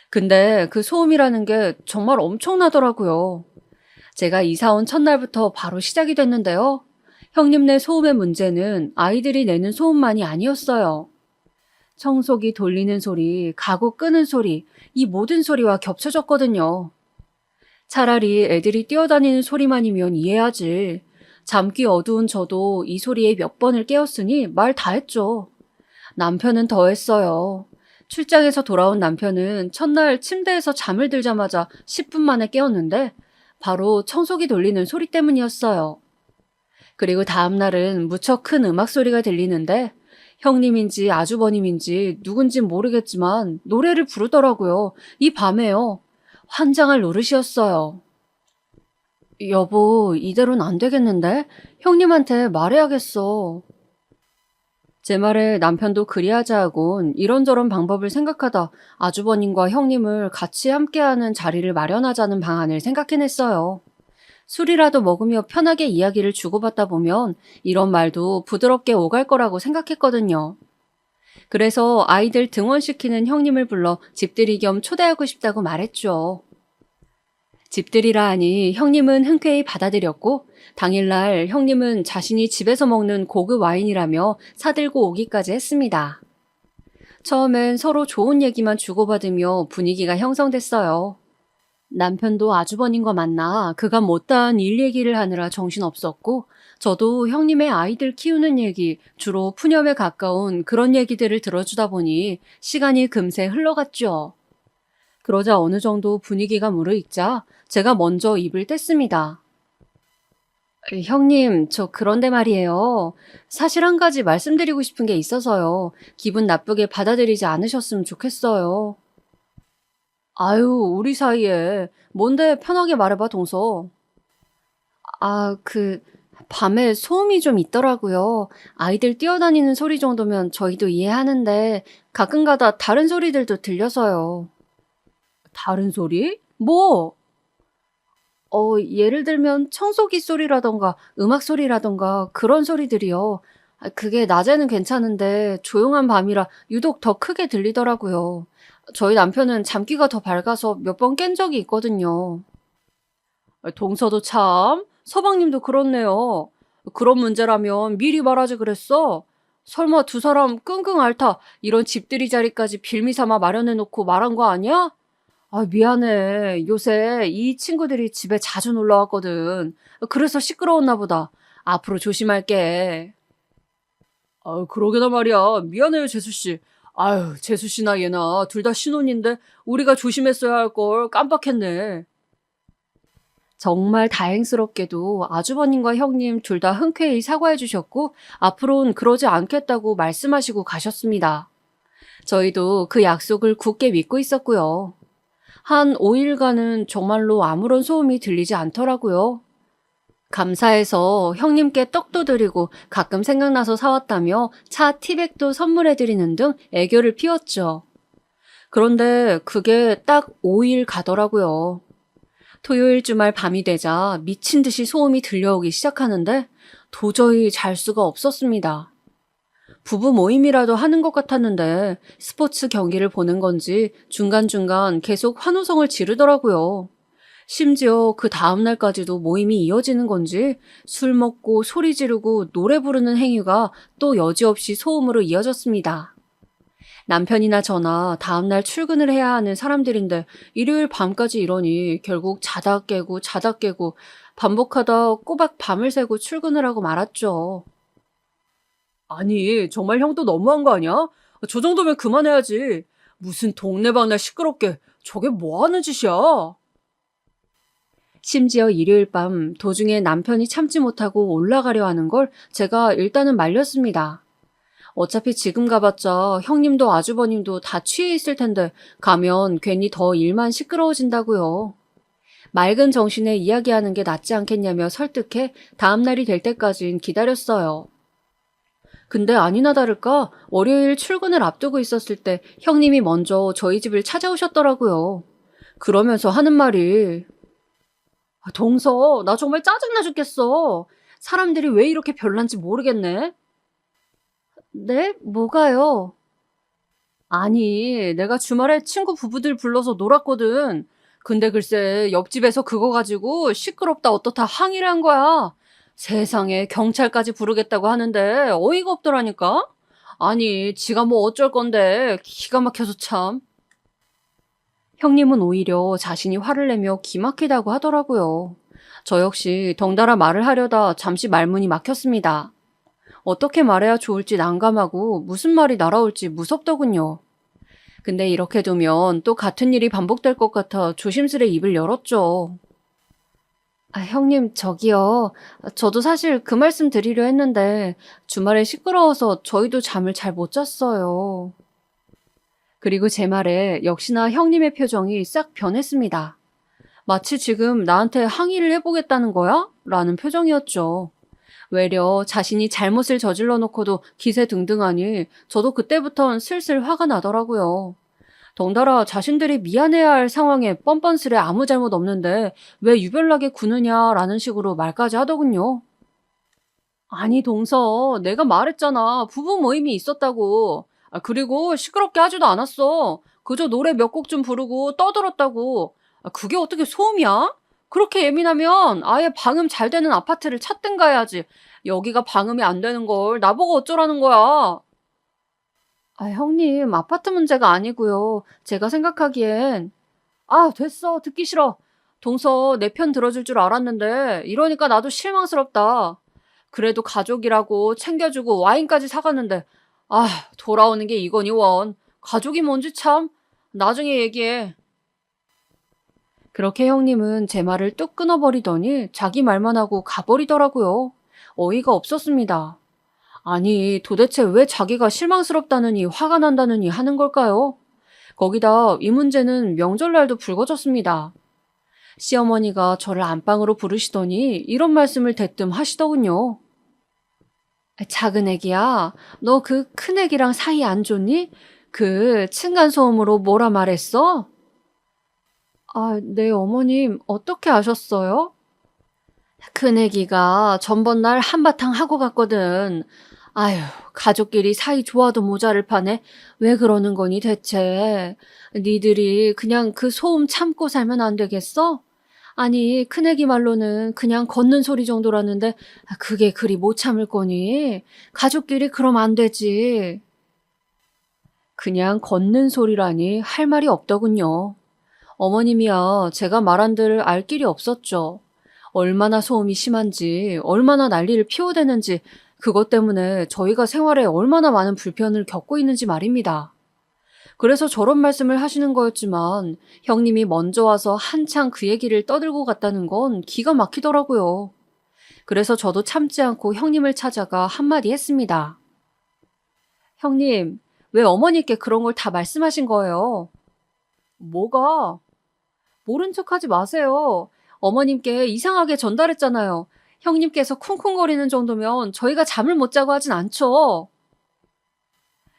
근데 그 소음이라는 게 정말 엄청나더라고요. 제가 이사 온 첫날부터 바로 시작이 됐는데요. 형님네 소음의 문제는 아이들이 내는 소음만이 아니었어요. 청소기 돌리는 소리, 가구 끄는 소리, 이 모든 소리와 겹쳐졌거든요. 차라리 애들이 뛰어다니는 소리만이면 이해하지. 잠기 어두운 저도 이 소리에 몇 번을 깨었으니 말 다 했죠. 남편은 더 했어요. 출장에서 돌아온 남편은 첫날 침대에서 잠을 들자마자 10분 만에 깨었는데 바로 청소기 돌리는 소리 때문이었어요. 그리고 다음 날은 무척 큰 음악 소리가 들리는데 형님인지 아주버님인지 누군진 모르겠지만 노래를 부르더라고요. 이 밤에요. 환장할 노릇이었어요. 여보, 이대로는 안 되겠는데? 형님한테 말해야겠어. 제 말에 남편도 그리하자 하곤 이런저런 방법을 생각하다 아주버님과 형님을 같이 함께하는 자리를 마련하자는 방안을 생각해냈어요. 술이라도 먹으며 편하게 이야기를 주고받다 보면 이런 말도 부드럽게 오갈 거라고 생각했거든요. 그래서 아이들 등원시키는 형님을 불러 집들이 겸 초대하고 싶다고 말했죠. 집들이라 하니 형님은 흔쾌히 받아들였고 당일날 형님은 자신이 집에서 먹는 고급 와인이라며 사들고 오기까지 했습니다. 처음엔 서로 좋은 얘기만 주고받으며 분위기가 형성됐어요. 남편도 아주버님과 만나 그간 못다한 일 얘기를 하느라 정신없었고 저도 형님의 아이들 키우는 얘기, 주로 푸념에 가까운 그런 얘기들을 들어주다 보니 시간이 금세 흘러갔죠. 그러자 어느 정도 분위기가 무르익자 제가 먼저 입을 뗐습니다. 형님, 저 그런데 말이에요. 사실 한 가지 말씀드리고 싶은 게 있어서요. 기분 나쁘게 받아들이지 않으셨으면 좋겠어요. 아유, 우리 사이에. 뭔데 편하게 말해봐, 동서. 밤에 소음이 좀 있더라고요. 아이들 뛰어다니는 소리 정도면 저희도 이해하는데 가끔가다 다른 소리들도 들려서요. 다른 소리? 뭐? 예를 들면 청소기 소리라던가 음악 소리라던가 그런 소리들이요. 그게 낮에는 괜찮은데 조용한 밤이라 유독 더 크게 들리더라고요. 저희 남편은 잠귀가 더 밝아서 몇 번 깬 적이 있거든요. 동서도 참, 서방님도 그렇네요. 그런 문제라면 미리 말하지 그랬어. 설마 두 사람 끙끙 앓다 이런 집들이 자리까지 빌미삼아 마련해놓고 말한 거 아니야? 미안해. 요새 이 친구들이 집에 자주 놀러 왔거든. 그래서 시끄러웠나 보다. 앞으로 조심할게. 그러게나 말이야. 미안해요, 재수씨. 재수씨나 얘나 둘 다 신혼인데 우리가 조심했어야 할 걸 깜빡했네. 정말 다행스럽게도 아주버님과 형님 둘 다 흔쾌히 사과해 주셨고 앞으로는 그러지 않겠다고 말씀하시고 가셨습니다. 저희도 그 약속을 굳게 믿고 있었고요. 한 5일간은 정말로 아무런 소음이 들리지 않더라고요. 감사해서 형님께 떡도 드리고 가끔 생각나서 사왔다며 차 티백도 선물해드리는 등 애교를 피웠죠. 그런데 그게 딱 5일 가더라고요. 토요일 주말 밤이 되자 미친 듯이 소음이 들려오기 시작하는데 도저히 잘 수가 없었습니다. 부부 모임이라도 하는 것 같았는데 스포츠 경기를 보는 건지 중간중간 계속 환호성을 지르더라고요. 심지어 그 다음날까지도 모임이 이어지는 건지 술 먹고 소리 지르고 노래 부르는 행위가 또 여지없이 소음으로 이어졌습니다. 남편이나 저나 다음날 출근을 해야 하는 사람들인데 일요일 밤까지 이러니 결국 자다 깨고 반복하다 꼬박 밤을 새고 출근을 하고 말았죠. 아니, 정말 형도 너무한 거 아니야? 저 정도면 그만해야지. 무슨 동네방네 시끄럽게 저게 뭐 하는 짓이야? 심지어 일요일 밤 도중에 남편이 참지 못하고 올라가려 하는 걸 제가 일단은 말렸습니다. 어차피 지금 가봤자 형님도 아주버님도 다 취해 있을 텐데 가면 괜히 더 일만 시끄러워진다고요. 맑은 정신에 이야기하는 게 낫지 않겠냐며 설득해 다음날이 될 때까진 기다렸어요. 근데 아니나 다를까 월요일 출근을 앞두고 있었을 때 형님이 먼저 저희 집을 찾아오셨더라고요. 그러면서 하는 말이 동서, 나 정말 짜증나 죽겠어. 사람들이 왜 이렇게 별난지 모르겠네. 네? 뭐가요? 아니, 내가 주말에 친구 부부들 불러서 놀았거든. 근데 글쎄 옆집에서 그거 가지고 시끄럽다 어떻다 항의를 한 거야. 세상에 경찰까지 부르겠다고 하는데 어이가 없더라니까. 아니, 지가 뭐 어쩔 건데 기가 막혀서 참. 형님은 오히려 자신이 화를 내며 기막히다고 하더라고요. 저 역시 덩달아 말을 하려다 잠시 말문이 막혔습니다. 어떻게 말해야 좋을지 난감하고 무슨 말이 날아올지 무섭더군요. 근데 이렇게 두면 또 같은 일이 반복될 것 같아 조심스레 입을 열었죠. 형님, 저기요. 저도 사실 그 말씀 드리려 했는데 주말에 시끄러워서 저희도 잠을 잘 못 잤어요. 그리고 제 말에 역시나 형님의 표정이 싹 변했습니다. 마치 지금 나한테 항의를 해보겠다는 거야? 라는 표정이었죠. 외려 자신이 잘못을 저질러 놓고도 기세등등하니 저도 그때부턴 슬슬 화가 나더라고요. 덩달아 자신들이 미안해야 할 상황에 뻔뻔스레 아무 잘못 없는데 왜 유별나게 구느냐라는 식으로 말까지 하더군요. 아니 동서, 내가 말했잖아. 부부 모임이 있었다고. 그리고 시끄럽게 하지도 않았어. 그저 노래 몇 곡 좀 부르고 떠들었다고. 그게 어떻게 소음이야? 그렇게 예민하면 아예 방음 잘 되는 아파트를 찾든가 해야지. 여기가 방음이 안 되는 걸 나보고 어쩌라는 거야. 형님, 아파트 문제가 아니고요. 제가 생각하기엔 됐어. 듣기 싫어. 동서 내 편 들어줄 줄 알았는데 이러니까 나도 실망스럽다. 그래도 가족이라고 챙겨주고 와인까지 사갔는데 돌아오는 게 이거니 원. 가족이 뭔지 참. 나중에 얘기해. 그렇게 형님은 제 말을 뚝 끊어버리더니 자기 말만 하고 가버리더라고요. 어이가 없었습니다. 아니, 도대체 왜 자기가 실망스럽다느니 화가 난다느니 하는 걸까요? 거기다 이 문제는 명절날도 불거졌습니다. 시어머니가 저를 안방으로 부르시더니 이런 말씀을 대뜸 하시더군요. 작은 애기야, 너 그 큰 애기랑 사이 안 좋니? 그 층간소음으로 뭐라 말했어? 네, 어머님, 어떻게 아셨어요? 큰애기가 전번날 한바탕 하고 갔거든. 아휴, 가족끼리 사이 좋아도 모자를 파네. 왜 그러는 거니 대체? 니들이 그냥 그 소음 참고 살면 안 되겠어? 아니, 큰애기 말로는 그냥 걷는 소리 정도라는데 그게 그리 못 참을 거니? 가족끼리 그럼 안 되지. 그냥 걷는 소리라니 할 말이 없더군요. 어머님이야 제가 말한들 알 길이 없었죠. 얼마나 소음이 심한지, 얼마나 난리를 피워대는지, 그것 때문에 저희가 생활에 얼마나 많은 불편을 겪고 있는지 말입니다. 그래서 저런 말씀을 하시는 거였지만 형님이 먼저 와서 한창 그 얘기를 떠들고 갔다는 건 기가 막히더라고요. 그래서 저도 참지 않고 형님을 찾아가 한마디 했습니다. 형님, 왜 어머니께 그런 걸 다 말씀하신 거예요? 뭐가? 모른 척하지 마세요. 어머님께 이상하게 전달했잖아요. 형님께서 쿵쿵거리는 정도면 저희가 잠을 못 자고 하진 않죠.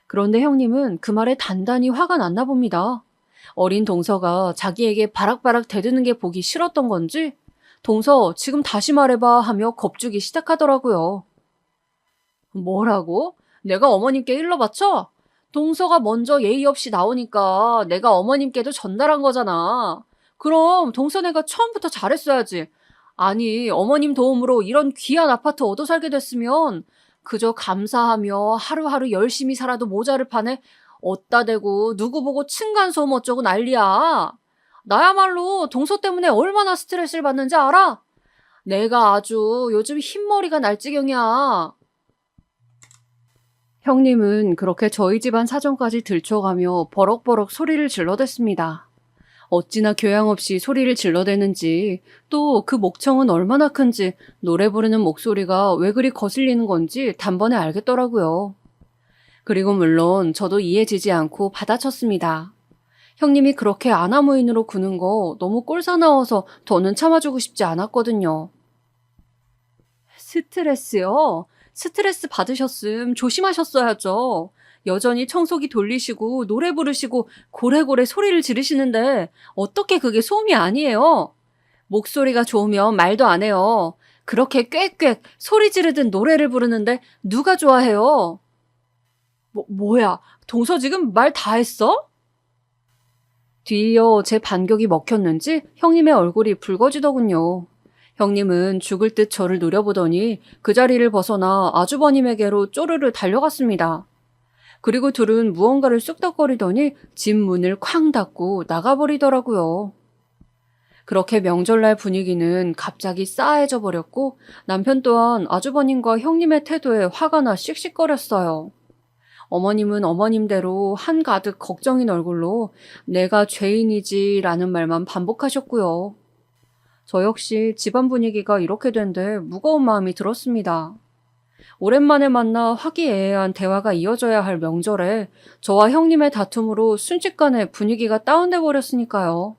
그런데 형님은 그 말에 단단히 화가 났나 봅니다. 어린 동서가 자기에게 바락바락 대드는 게 보기 싫었던 건지 동서 지금 다시 말해봐 하며 겁주기 시작하더라고요. 뭐라고? 내가 어머님께 일러 바쳐? 동서가 먼저 예의 없이 나오니까 내가 어머님께도 전달한 거잖아. 그럼 동서네가 처음부터 잘했어야지. 아니, 어머님 도움으로 이런 귀한 아파트 얻어 살게 됐으면 그저 감사하며 하루하루 열심히 살아도 모자를 파네. 어따 대고 누구 보고 층간소음 어쩌고 난리야. 나야말로 동서 때문에 얼마나 스트레스를 받는지 알아? 내가 아주 요즘 흰머리가 날 지경이야. 형님은 그렇게 저희 집안 사정까지 들춰가며 버럭버럭 소리를 질러댔습니다. 어찌나 교양 없이 소리를 질러대는지, 또 그 목청은 얼마나 큰지, 노래 부르는 목소리가 왜 그리 거슬리는 건지 단번에 알겠더라고요. 그리고 물론 저도 이해지지 않고 받아쳤습니다. 형님이 그렇게 아나무인으로 구는 거 너무 꼴사나워서 더는 참아주고 싶지 않았거든요. 스트레스요? 스트레스 받으셨음 조심하셨어야죠. 여전히 청소기 돌리시고 노래 부르시고 고래고래 소리를 지르시는데 어떻게 그게 소음이 아니에요? 목소리가 좋으면 말도 안 해요. 그렇게 꽥꽥 소리 지르듯 노래를 부르는데 누가 좋아해요? 뭐야? 동서 지금 말 다 했어? 뒤이어 제 반격이 먹혔는지 형님의 얼굴이 붉어지더군요. 형님은 죽을 듯 저를 노려보더니 그 자리를 벗어나 아주버님에게로 쪼르르 달려갔습니다. 그리고 둘은 무언가를 쑥덕거리더니 집 문을 쾅 닫고 나가버리더라고요. 그렇게 명절날 분위기는 갑자기 싸해져 버렸고 남편 또한 아주버님과 형님의 태도에 화가 나 씩씩거렸어요. 어머님은 어머님대로 한가득 걱정인 얼굴로 내가 죄인이지라는 말만 반복하셨고요. 저 역시 집안 분위기가 이렇게 된데 무거운 마음이 들었습니다. 오랜만에 만나 화기애애한 대화가 이어져야 할 명절에 저와 형님의 다툼으로 순식간에 분위기가 다운돼 버렸으니까요.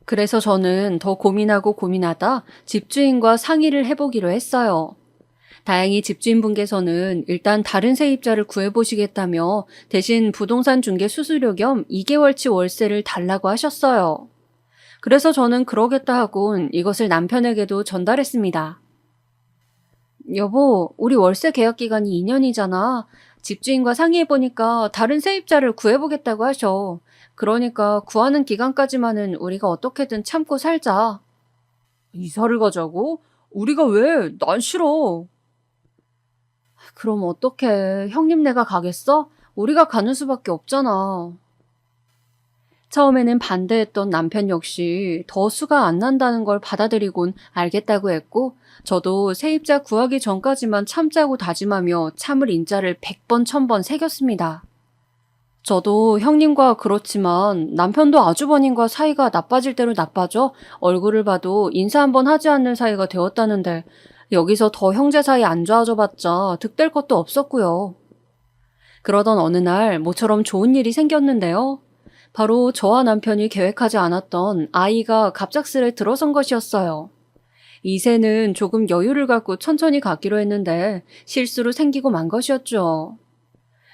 그래서 저는 더 고민하고 고민하다 집주인과 상의를 해보기로 했어요. 다행히 집주인분께서는 일단 다른 세입자를 구해보시겠다며 대신 부동산 중개 수수료 겸 2개월치 월세를 달라고 하셨어요. 그래서 저는 그러겠다 하곤 이것을 남편에게도 전달했습니다. 여보, 우리 월세 계약 기간이 2년이잖아. 집주인과 상의해보니까 다른 세입자를 구해보겠다고 하셔. 그러니까 구하는 기간까지만은 우리가 어떻게든 참고 살자. 이사를 가자고? 우리가 왜? 난 싫어. 그럼 어떡해. 형님네가 가겠어? 우리가 가는 수밖에 없잖아. 처음에는 반대했던 남편 역시 더 수가 안 난다는 걸 받아들이곤 알겠다고 했고, 저도 세입자 구하기 전까지만 참자고 다짐하며 참을 인자를 100번 1000번 새겼습니다. 저도 형님과 그렇지만 남편도 아주버님과 사이가 나빠질 대로 나빠져 얼굴을 봐도 인사 한번 하지 않는 사이가 되었다는데 여기서 더 형제 사이 안 좋아져봤자 득될 것도 없었고요. 그러던 어느 날 모처럼 좋은 일이 생겼는데요. 바로 저와 남편이 계획하지 않았던 아이가 갑작스레 들어선 것이었어요. 이새는 조금 여유를 갖고 천천히 갖기로 했는데 실수로 생기고 만 것이었죠.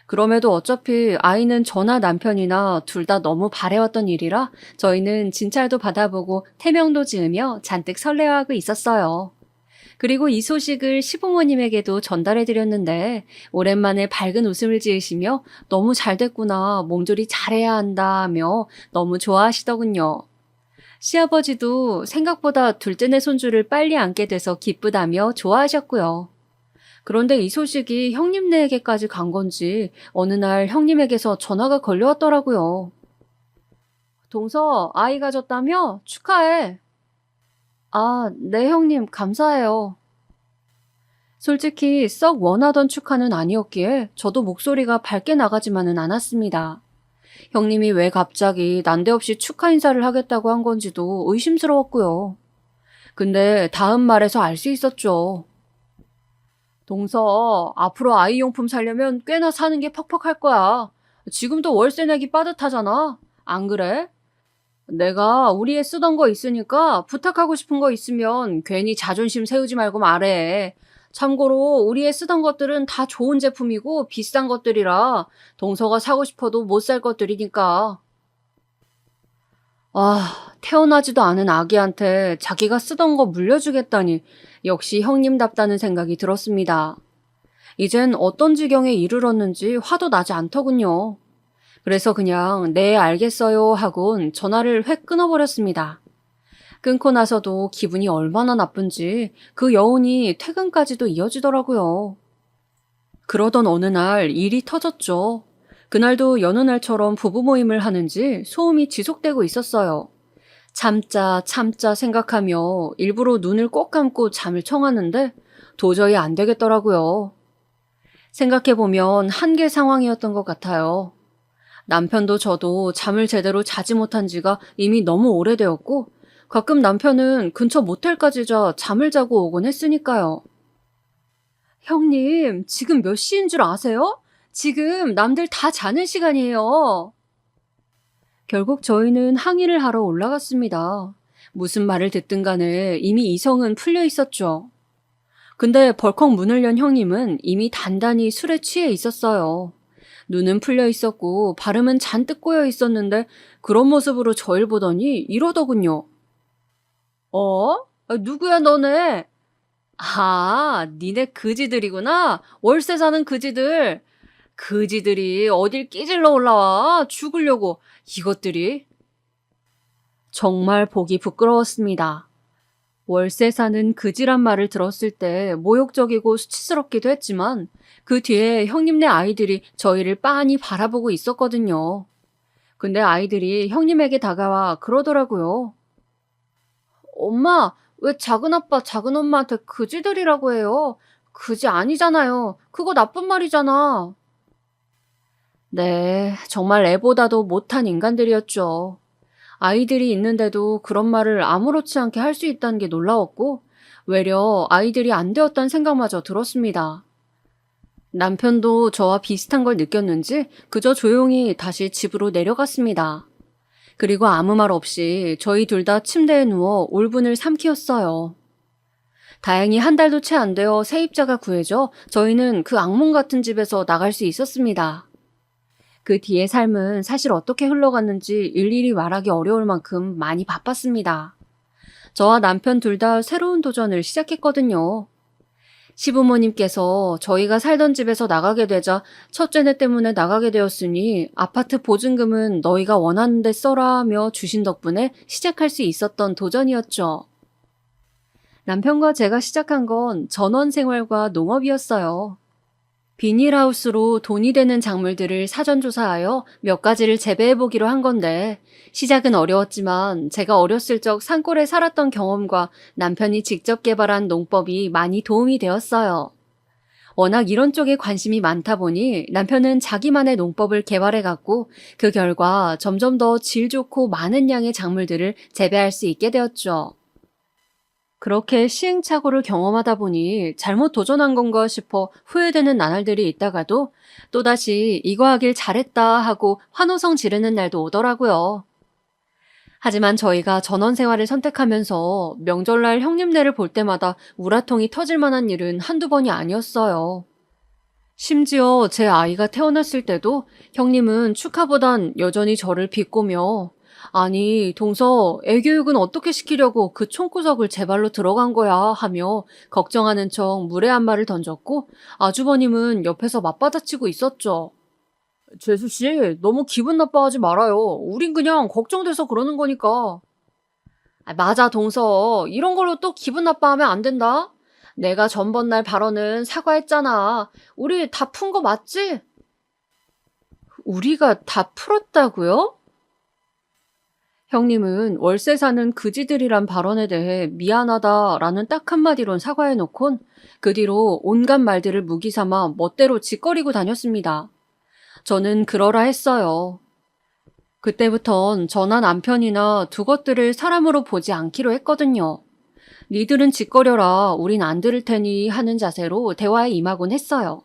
그럼에도 어차피 아이는 저나 남편이나 둘 다 너무 바래왔던 일이라 저희는 진찰도 받아보고 태명도 지으며 잔뜩 설레어하고 있었어요. 그리고 이 소식을 시부모님에게도 전달해드렸는데 오랜만에 밝은 웃음을 지으시며 너무 잘 됐구나, 몸조리 잘해야 한다며 너무 좋아하시더군요. 시아버지도 생각보다 둘째네 손주를 빨리 안게 돼서 기쁘다며 좋아하셨고요. 그런데 이 소식이 형님네에게까지 간 건지 어느 날 형님에게서 전화가 걸려왔더라고요. 동서, 아이 가졌다며? 축하해. 아, 네 형님, 감사해요. 솔직히 썩 원하던 축하는 아니었기에 저도 목소리가 밝게 나가지만은 않았습니다. 형님이 왜 갑자기 난데없이 축하 인사를 하겠다고 한 건지도 의심스러웠고요. 근데 다음 말에서 알 수 있었죠. 동서, 앞으로 아이용품 사려면 꽤나 사는 게 퍽퍽할 거야. 지금도 월세 내기 빠듯하잖아. 안 그래? 내가 우리 애 쓰던 거 있으니까 부탁하고 싶은 거 있으면 괜히 자존심 세우지 말고 말해. 참고로 우리 애 쓰던 것들은 다 좋은 제품이고 비싼 것들이라 동서가 사고 싶어도 못 살 것들이니까. 아, 태어나지도 않은 아기한테 자기가 쓰던 거 물려주겠다니 역시 형님답다는 생각이 들었습니다. 이젠 어떤 지경에 이르렀는지 화도 나지 않더군요. 그래서 그냥 네 알겠어요 하곤 전화를 획 끊어버렸습니다. 끊고 나서도 기분이 얼마나 나쁜지 그 여운이 퇴근까지도 이어지더라고요. 그러던 어느 날 일이 터졌죠. 그날도 여느 날처럼 부부 모임을 하는지 소음이 지속되고 있었어요. 참자 참자 생각하며 일부러 눈을 꼭 감고 잠을 청하는데 도저히 안 되겠더라고요. 생각해보면 한계 상황이었던 것 같아요. 남편도 저도 잠을 제대로 자지 못한 지가 이미 너무 오래되었고 가끔 남편은 근처 모텔까지 잠을 자고 오곤 했으니까요. 형님, 지금 몇 시인 줄 아세요? 지금 남들 다 자는 시간이에요. 결국 저희는 항의를 하러 올라갔습니다. 무슨 말을 듣든 간에 이미 이성은 풀려 있었죠. 근데 벌컥 문을 연 형님은 이미 단단히 술에 취해 있었어요. 눈은 풀려 있었고 발음은 잔뜩 꼬여 있었는데 그런 모습으로 저를 보더니 이러더군요. 누구야 너네? 아, 니네 그지들이구나. 월세 사는 그지들. 그지들이 어딜 끼질러 올라와 죽으려고 이것들이. 정말 보기 부끄러웠습니다. 월세 사는 그지란 말을 들었을 때 모욕적이고 수치스럽기도 했지만 그 뒤에 형님네 아이들이 저희를 빤히 바라보고 있었거든요. 근데 아이들이 형님에게 다가와 그러더라고요. 엄마, 왜 작은아빠, 작은엄마한테 그지들이라고 해요? 그지 아니잖아요. 그거 나쁜 말이잖아. 네, 정말 애보다도 못한 인간들이었죠. 아이들이 있는데도 그런 말을 아무렇지 않게 할 수 있다는 게 놀라웠고, 외려 아이들이 안 되었다는 생각마저 들었습니다. 남편도 저와 비슷한 걸 느꼈는지 그저 조용히 다시 집으로 내려갔습니다. 그리고 아무 말 없이 저희 둘 다 침대에 누워 울분을 삼키었어요. 다행히 한 달도 채 안 되어 세입자가 구해져 저희는 그 악몽 같은 집에서 나갈 수 있었습니다. 그 뒤의 삶은 사실 어떻게 흘러갔는지 일일이 말하기 어려울 만큼 많이 바빴습니다. 저와 남편 둘 다 새로운 도전을 시작했거든요. 시부모님께서 저희가 살던 집에서 나가게 되자 첫째네 때문에 나가게 되었으니 아파트 보증금은 너희가 원하는 데 써라 하며 주신 덕분에 시작할 수 있었던 도전이었죠. 남편과 제가 시작한 건 전원 생활과 농업이었어요. 비닐하우스로 돈이 되는 작물들을 사전 조사하여 몇 가지를 재배해보기로 한 건데 시작은 어려웠지만 제가 어렸을 적 산골에 살았던 경험과 남편이 직접 개발한 농법이 많이 도움이 되었어요. 워낙 이런 쪽에 관심이 많다 보니 남편은 자기만의 농법을 개발해갔고 그 결과 점점 더 질 좋고 많은 양의 작물들을 재배할 수 있게 되었죠. 그렇게 시행착오를 경험하다 보니 잘못 도전한 건가 싶어 후회되는 나날들이 있다가도 또다시 이거 하길 잘했다 하고 환호성 지르는 날도 오더라고요. 하지만 저희가 전원 생활을 선택하면서 명절날 형님네를 볼 때마다 우라통이 터질 만한 일은 한두 번이 아니었어요. 심지어 제 아이가 태어났을 때도 형님은 축하보단 여전히 저를 비꼬며 아니, 동서, 애교육은 어떻게 시키려고 그 총구석을 제 발로 들어간 거야 하며 걱정하는 척 무례한 말을 던졌고 아주버님은 옆에서 맞받아치고 있었죠. 재수씨, 너무 기분 나빠하지 말아요. 우린 그냥 걱정돼서 그러는 거니까. 맞아, 동서. 이런 걸로 또 기분 나빠하면 안 된다. 내가 전번날 발언은 사과했잖아. 우리 다 푼 거 맞지? 우리가 다 풀었다고요? 형님은 월세 사는 그지들이란 발언에 대해 미안하다라는 딱 한마디론 사과해놓곤 그 뒤로 온갖 말들을 무기 삼아 멋대로 짓거리고 다녔습니다. 저는 그러라 했어요. 그때부턴 저나 남편이나 두 것들을 사람으로 보지 않기로 했거든요. 니들은 짓거려라, 우린 안 들을 테니 하는 자세로 대화에 임하곤 했어요.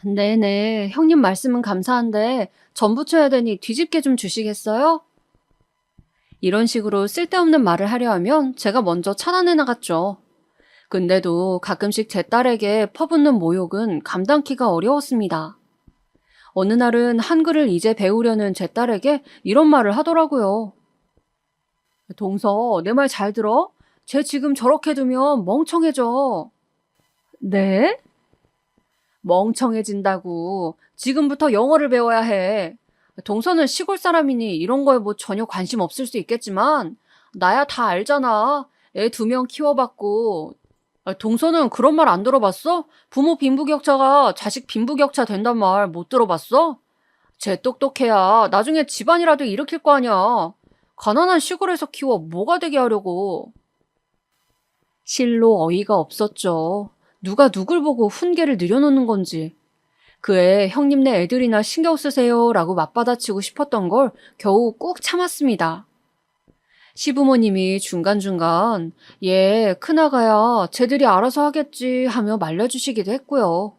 네네, 형님 말씀은 감사한데 전 부쳐야 되니 뒤집게 좀 주시겠어요? 이런 식으로 쓸데없는 말을 하려 하면 제가 먼저 차단해 나갔죠. 근데도 가끔씩 제 딸에게 퍼붓는 모욕은 감당키가 어려웠습니다. 어느 날은 한글을 이제 배우려는 제 딸에게 이런 말을 하더라고요. 동서, 내 말 잘 들어? 쟤 지금 저렇게 두면 멍청해져. 네? 멍청해진다고. 지금부터 영어를 배워야 해. 동서는 시골 사람이니 이런 거에 뭐 전혀 관심 없을 수 있겠지만 나야 다 알잖아. 애 2명 키워봤고. 동서는 그런 말 안 들어봤어? 부모 빈부격차가 자식 빈부격차 된단 말 못 들어봤어? 쟤 똑똑해야 나중에 집안이라도 일으킬 거 아니야. 가난한 시골에서 키워 뭐가 되게 하려고. 실로 어이가 없었죠. 누가 누굴 보고 훈계를 늘여놓는 건지. 그 애 형님네 애들이나 신경 쓰세요 라고 맞받아치고 싶었던 걸 겨우 꾹 참았습니다. 시부모님이 중간중간 얘 큰아가야 쟤들이 알아서 하겠지 하며 말려주시기도 했고요.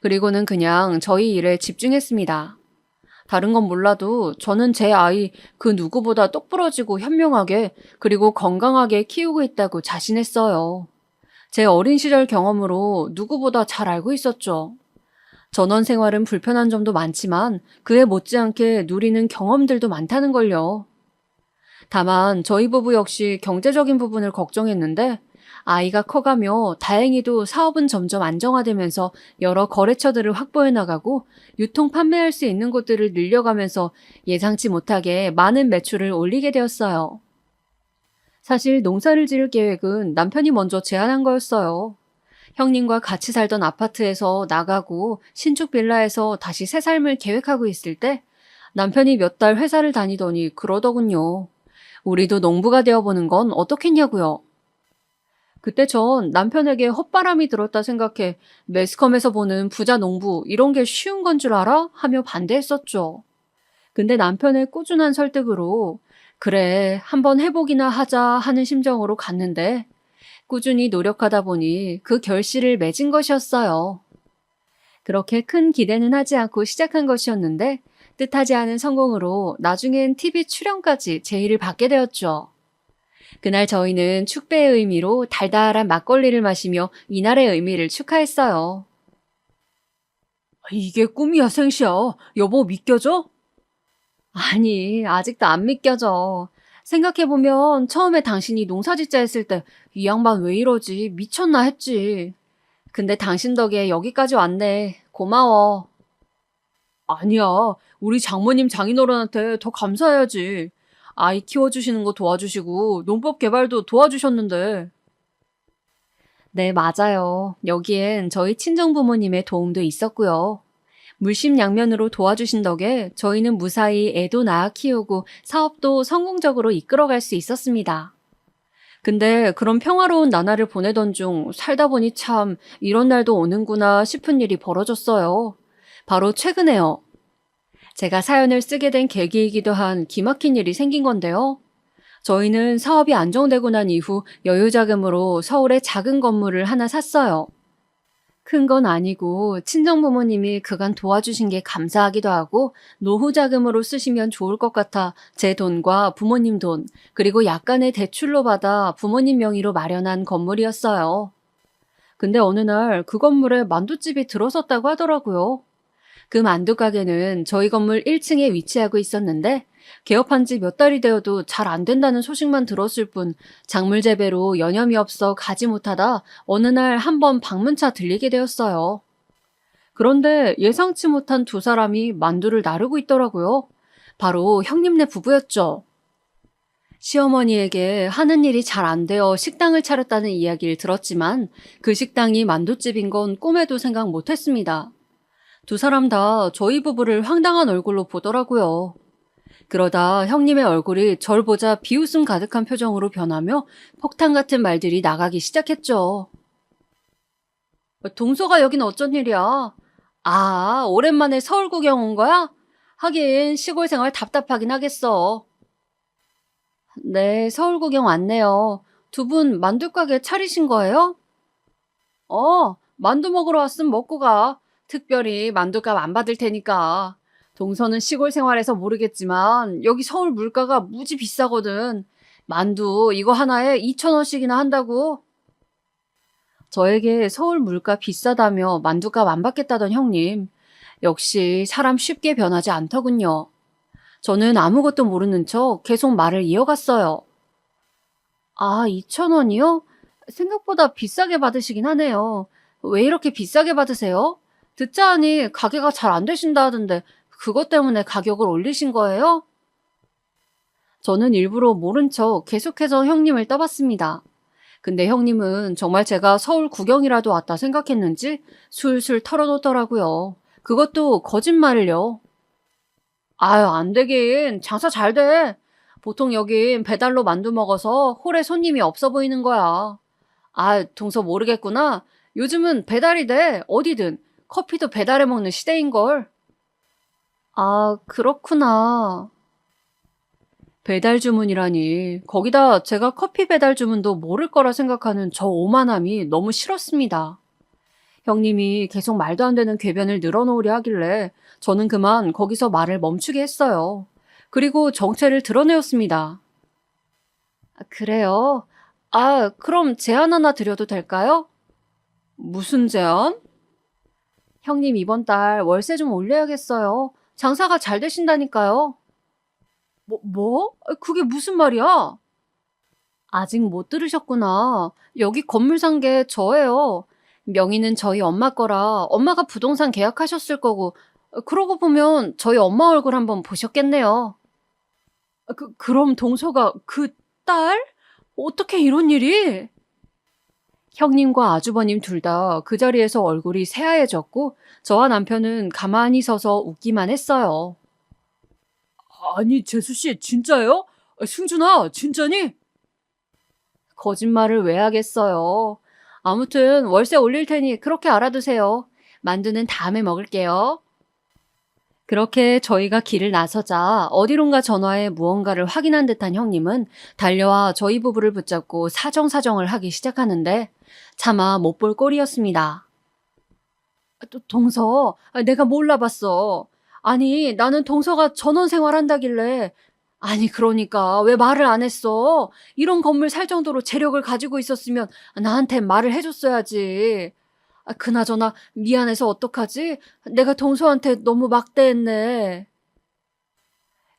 그리고는 그냥 저희 일에 집중했습니다. 다른 건 몰라도 저는 제 아이 그 누구보다 똑부러지고 현명하게 그리고 건강하게 키우고 있다고 자신했어요. 제 어린 시절 경험으로 누구보다 잘 알고 있었죠. 전원 생활은 불편한 점도 많지만 그에 못지않게 누리는 경험들도 많다는 걸요. 다만 저희 부부 역시 경제적인 부분을 걱정했는데 아이가 커가며 다행히도 사업은 점점 안정화되면서 여러 거래처들을 확보해 나가고 유통 판매할 수 있는 곳들을 늘려가면서 예상치 못하게 많은 매출을 올리게 되었어요. 사실 농사를 지을 계획은 남편이 먼저 제안한 거였어요. 형님과 같이 살던 아파트에서 나가고 신축 빌라에서 다시 새 삶을 계획하고 있을 때 남편이 몇 달 회사를 다니더니 그러더군요. 우리도 농부가 되어보는 건 어떻겠냐고요. 그때 전 남편에게 헛바람이 들었다 생각해 매스컴에서 보는 부자 농부 이런 게 쉬운 건 줄 알아? 하며 반대했었죠. 근데 남편의 꾸준한 설득으로 그래, 한번 해보기나 하자 하는 심정으로 갔는데 꾸준히 노력하다 보니 그 결실을 맺은 것이었어요. 그렇게 큰 기대는 하지 않고 시작한 것이었는데 뜻하지 않은 성공으로 나중엔 TV 출연까지 제의를 받게 되었죠. 그날 저희는 축배의 의미로 달달한 막걸리를 마시며 이날의 의미를 축하했어요. 이게 꿈이야, 생시야. 여보, 믿겨져? 아니, 아직도 안 믿겨져. 생각해보면 처음에 당신이 농사짓자 했을 때 이 양반 왜 이러지? 미쳤나 했지. 근데 당신 덕에 여기까지 왔네. 고마워. 아니야. 우리 장모님 장인어른한테 더 감사해야지. 아이 키워주시는 거 도와주시고 농법 개발도 도와주셨는데. 네, 맞아요. 여기엔 저희 친정부모님의 도움도 있었고요. 물심양면으로 도와주신 덕에 저희는 무사히 애도 낳아 키우고 사업도 성공적으로 이끌어갈 수 있었습니다. 근데 그런 평화로운 나날을 보내던 중 살다 보니 참 이런 날도 오는구나 싶은 일이 벌어졌어요. 바로 최근에요. 제가 사연을 쓰게 된 계기이기도 한 기막힌 일이 생긴 건데요. 저희는 사업이 안정되고 난 이후 여유자금으로 서울에 작은 건물을 하나 샀어요. 큰 건 아니고 친정부모님이 그간 도와주신 게 감사하기도 하고 노후 자금으로 쓰시면 좋을 것 같아 제 돈과 부모님 돈, 그리고 약간의 대출로 받아 부모님 명의로 마련한 건물이었어요. 근데 어느 날 그 건물에 만두집이 들어섰다고 하더라고요. 그 만두 가게는 저희 건물 1층에 위치하고 있었는데 개업한 지 몇 달이 되어도 잘 안 된다는 소식만 들었을 뿐 작물 재배로 여념이 없어 가지 못하다 어느 날 한번 방문차 들리게 되었어요. 그런데 예상치 못한 두 사람이 만두를 나르고 있더라고요. 바로 형님네 부부였죠. 시어머니에게 하는 일이 잘 안 되어 식당을 차렸다는 이야기를 들었지만 그 식당이 만두집인 건 꿈에도 생각 못했습니다. 두 사람 다 저희 부부를 황당한 얼굴로 보더라고요. 그러다 형님의 얼굴이 절 보자 비웃음 가득한 표정으로 변하며 폭탄 같은 말들이 나가기 시작했죠. 동서가 여긴 어쩐 일이야? 아, 오랜만에 서울 구경 온 거야? 하긴 시골 생활 답답하긴 하겠어. 네, 서울 구경 왔네요. 두 분 만두가게 차리신 거예요? 만두 먹으러 왔으면 먹고 가. 특별히 만두값 안 받을 테니까. 동서는 시골 생활에서 모르겠지만 여기 서울 물가가 무지 비싸거든. 만두 이거 하나에 2,000원씩이나 한다고. 저에게 서울 물가 비싸다며 만두값 안 받겠다던 형님. 역시 사람 쉽게 변하지 않더군요. 저는 아무것도 모르는 척 계속 말을 이어갔어요. 아, 2,000원이요? 생각보다 비싸게 받으시긴 하네요. 왜 이렇게 비싸게 받으세요? 듣자 하니 가게가 잘 안 되신다 하던데 그것 때문에 가격을 올리신 거예요? 저는 일부러 모른 척 계속해서 형님을 떠봤습니다. 근데 형님은 정말 제가 서울 구경이라도 왔다 생각했는지 술술 털어놓더라고요. 그것도 거짓말을요. 아유, 안 되긴. 장사 잘 돼. 보통 여긴 배달로 만두 먹어서 홀에 손님이 없어 보이는 거야. 아, 동서 모르겠구나. 요즘은 배달이 돼. 어디든. 커피도 배달해 먹는 시대인걸. 아, 그렇구나. 배달 주문이라니. 거기다 제가 커피 배달 주문도 모를 거라 생각하는 저 오만함이 너무 싫었습니다. 형님이 계속 말도 안 되는 궤변을 늘어놓으려 하길래 저는 그만 거기서 말을 멈추게 했어요. 그리고 정체를 드러내었습니다. 아, 그래요? 아, 그럼 제안 하나 드려도 될까요? 무슨 제안? 형님 이번 달 월세 좀 올려야겠어요. 장사가 잘 되신다니까요. 뭐? 그게 무슨 말이야? 아직 못 들으셨구나. 여기 건물 산 게 저예요. 명의는 저희 엄마 거라 엄마가 부동산 계약하셨을 거고, 그러고 보면 저희 엄마 얼굴 한번 보셨겠네요. 그럼 동서가 그 딸? 어떻게 이런 일이? 형님과 아주버님 둘 다 그 자리에서 얼굴이 새하얘졌고 저와 남편은 가만히 서서 웃기만 했어요. 아니, 재수 씨, 진짜요? 승준아, 진짜니? 거짓말을 왜 하겠어요. 아무튼 월세 올릴 테니 그렇게 알아두세요. 만두는 다음에 먹을게요. 그렇게 저희가 길을 나서자 어디론가 전화해 무언가를 확인한 듯한 형님은 달려와 저희 부부를 붙잡고 사정사정을 하기 시작하는데 차마 못 볼 꼴이었습니다. 동서, 내가 몰라봤어. 아니, 나는 동서가 전원 생활한다길래. 아니, 그러니까 왜 말을 안 했어? 이런 건물 살 정도로 재력을 가지고 있었으면 나한테 말을 해줬어야지. 그나저나 미안해서 어떡하지? 내가 동서한테 너무 막대했네.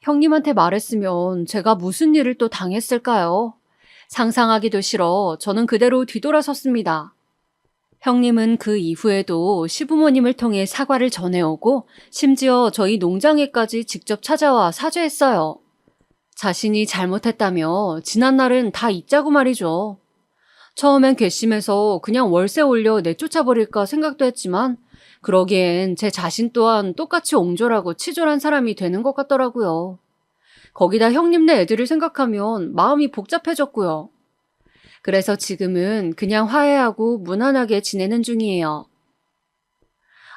형님한테 말했으면 제가 무슨 일을 또 당했을까요? 상상하기도 싫어 저는 그대로 뒤돌아섰습니다. 형님은 그 이후에도 시부모님을 통해 사과를 전해오고 심지어 저희 농장에까지 직접 찾아와 사죄했어요. 자신이 잘못했다며 지난날은 다 잊자고 말이죠. 처음엔 괘씸해서 그냥 월세 올려 내쫓아버릴까 생각도 했지만 그러기엔 제 자신 또한 똑같이 옹졸하고 치졸한 사람이 되는 것 같더라고요. 거기다 형님네 애들을 생각하면 마음이 복잡해졌고요. 그래서 지금은 그냥 화해하고 무난하게 지내는 중이에요.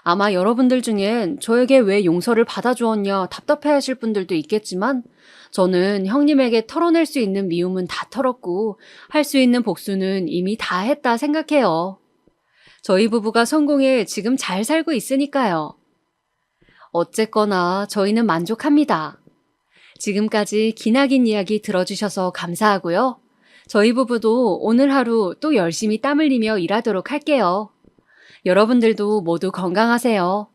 아마 여러분들 중엔 저에게 왜 용서를 받아주었냐 답답해하실 분들도 있겠지만 저는 형님에게 털어낼 수 있는 미움은 다 털었고 할 수 있는 복수는 이미 다 했다 생각해요. 저희 부부가 성공해 지금 잘 살고 있으니까요. 어쨌거나 저희는 만족합니다. 지금까지 기나긴 이야기 들어주셔서 감사하고요. 저희 부부도 오늘 하루 또 열심히 땀 흘리며 일하도록 할게요. 여러분들도 모두 건강하세요.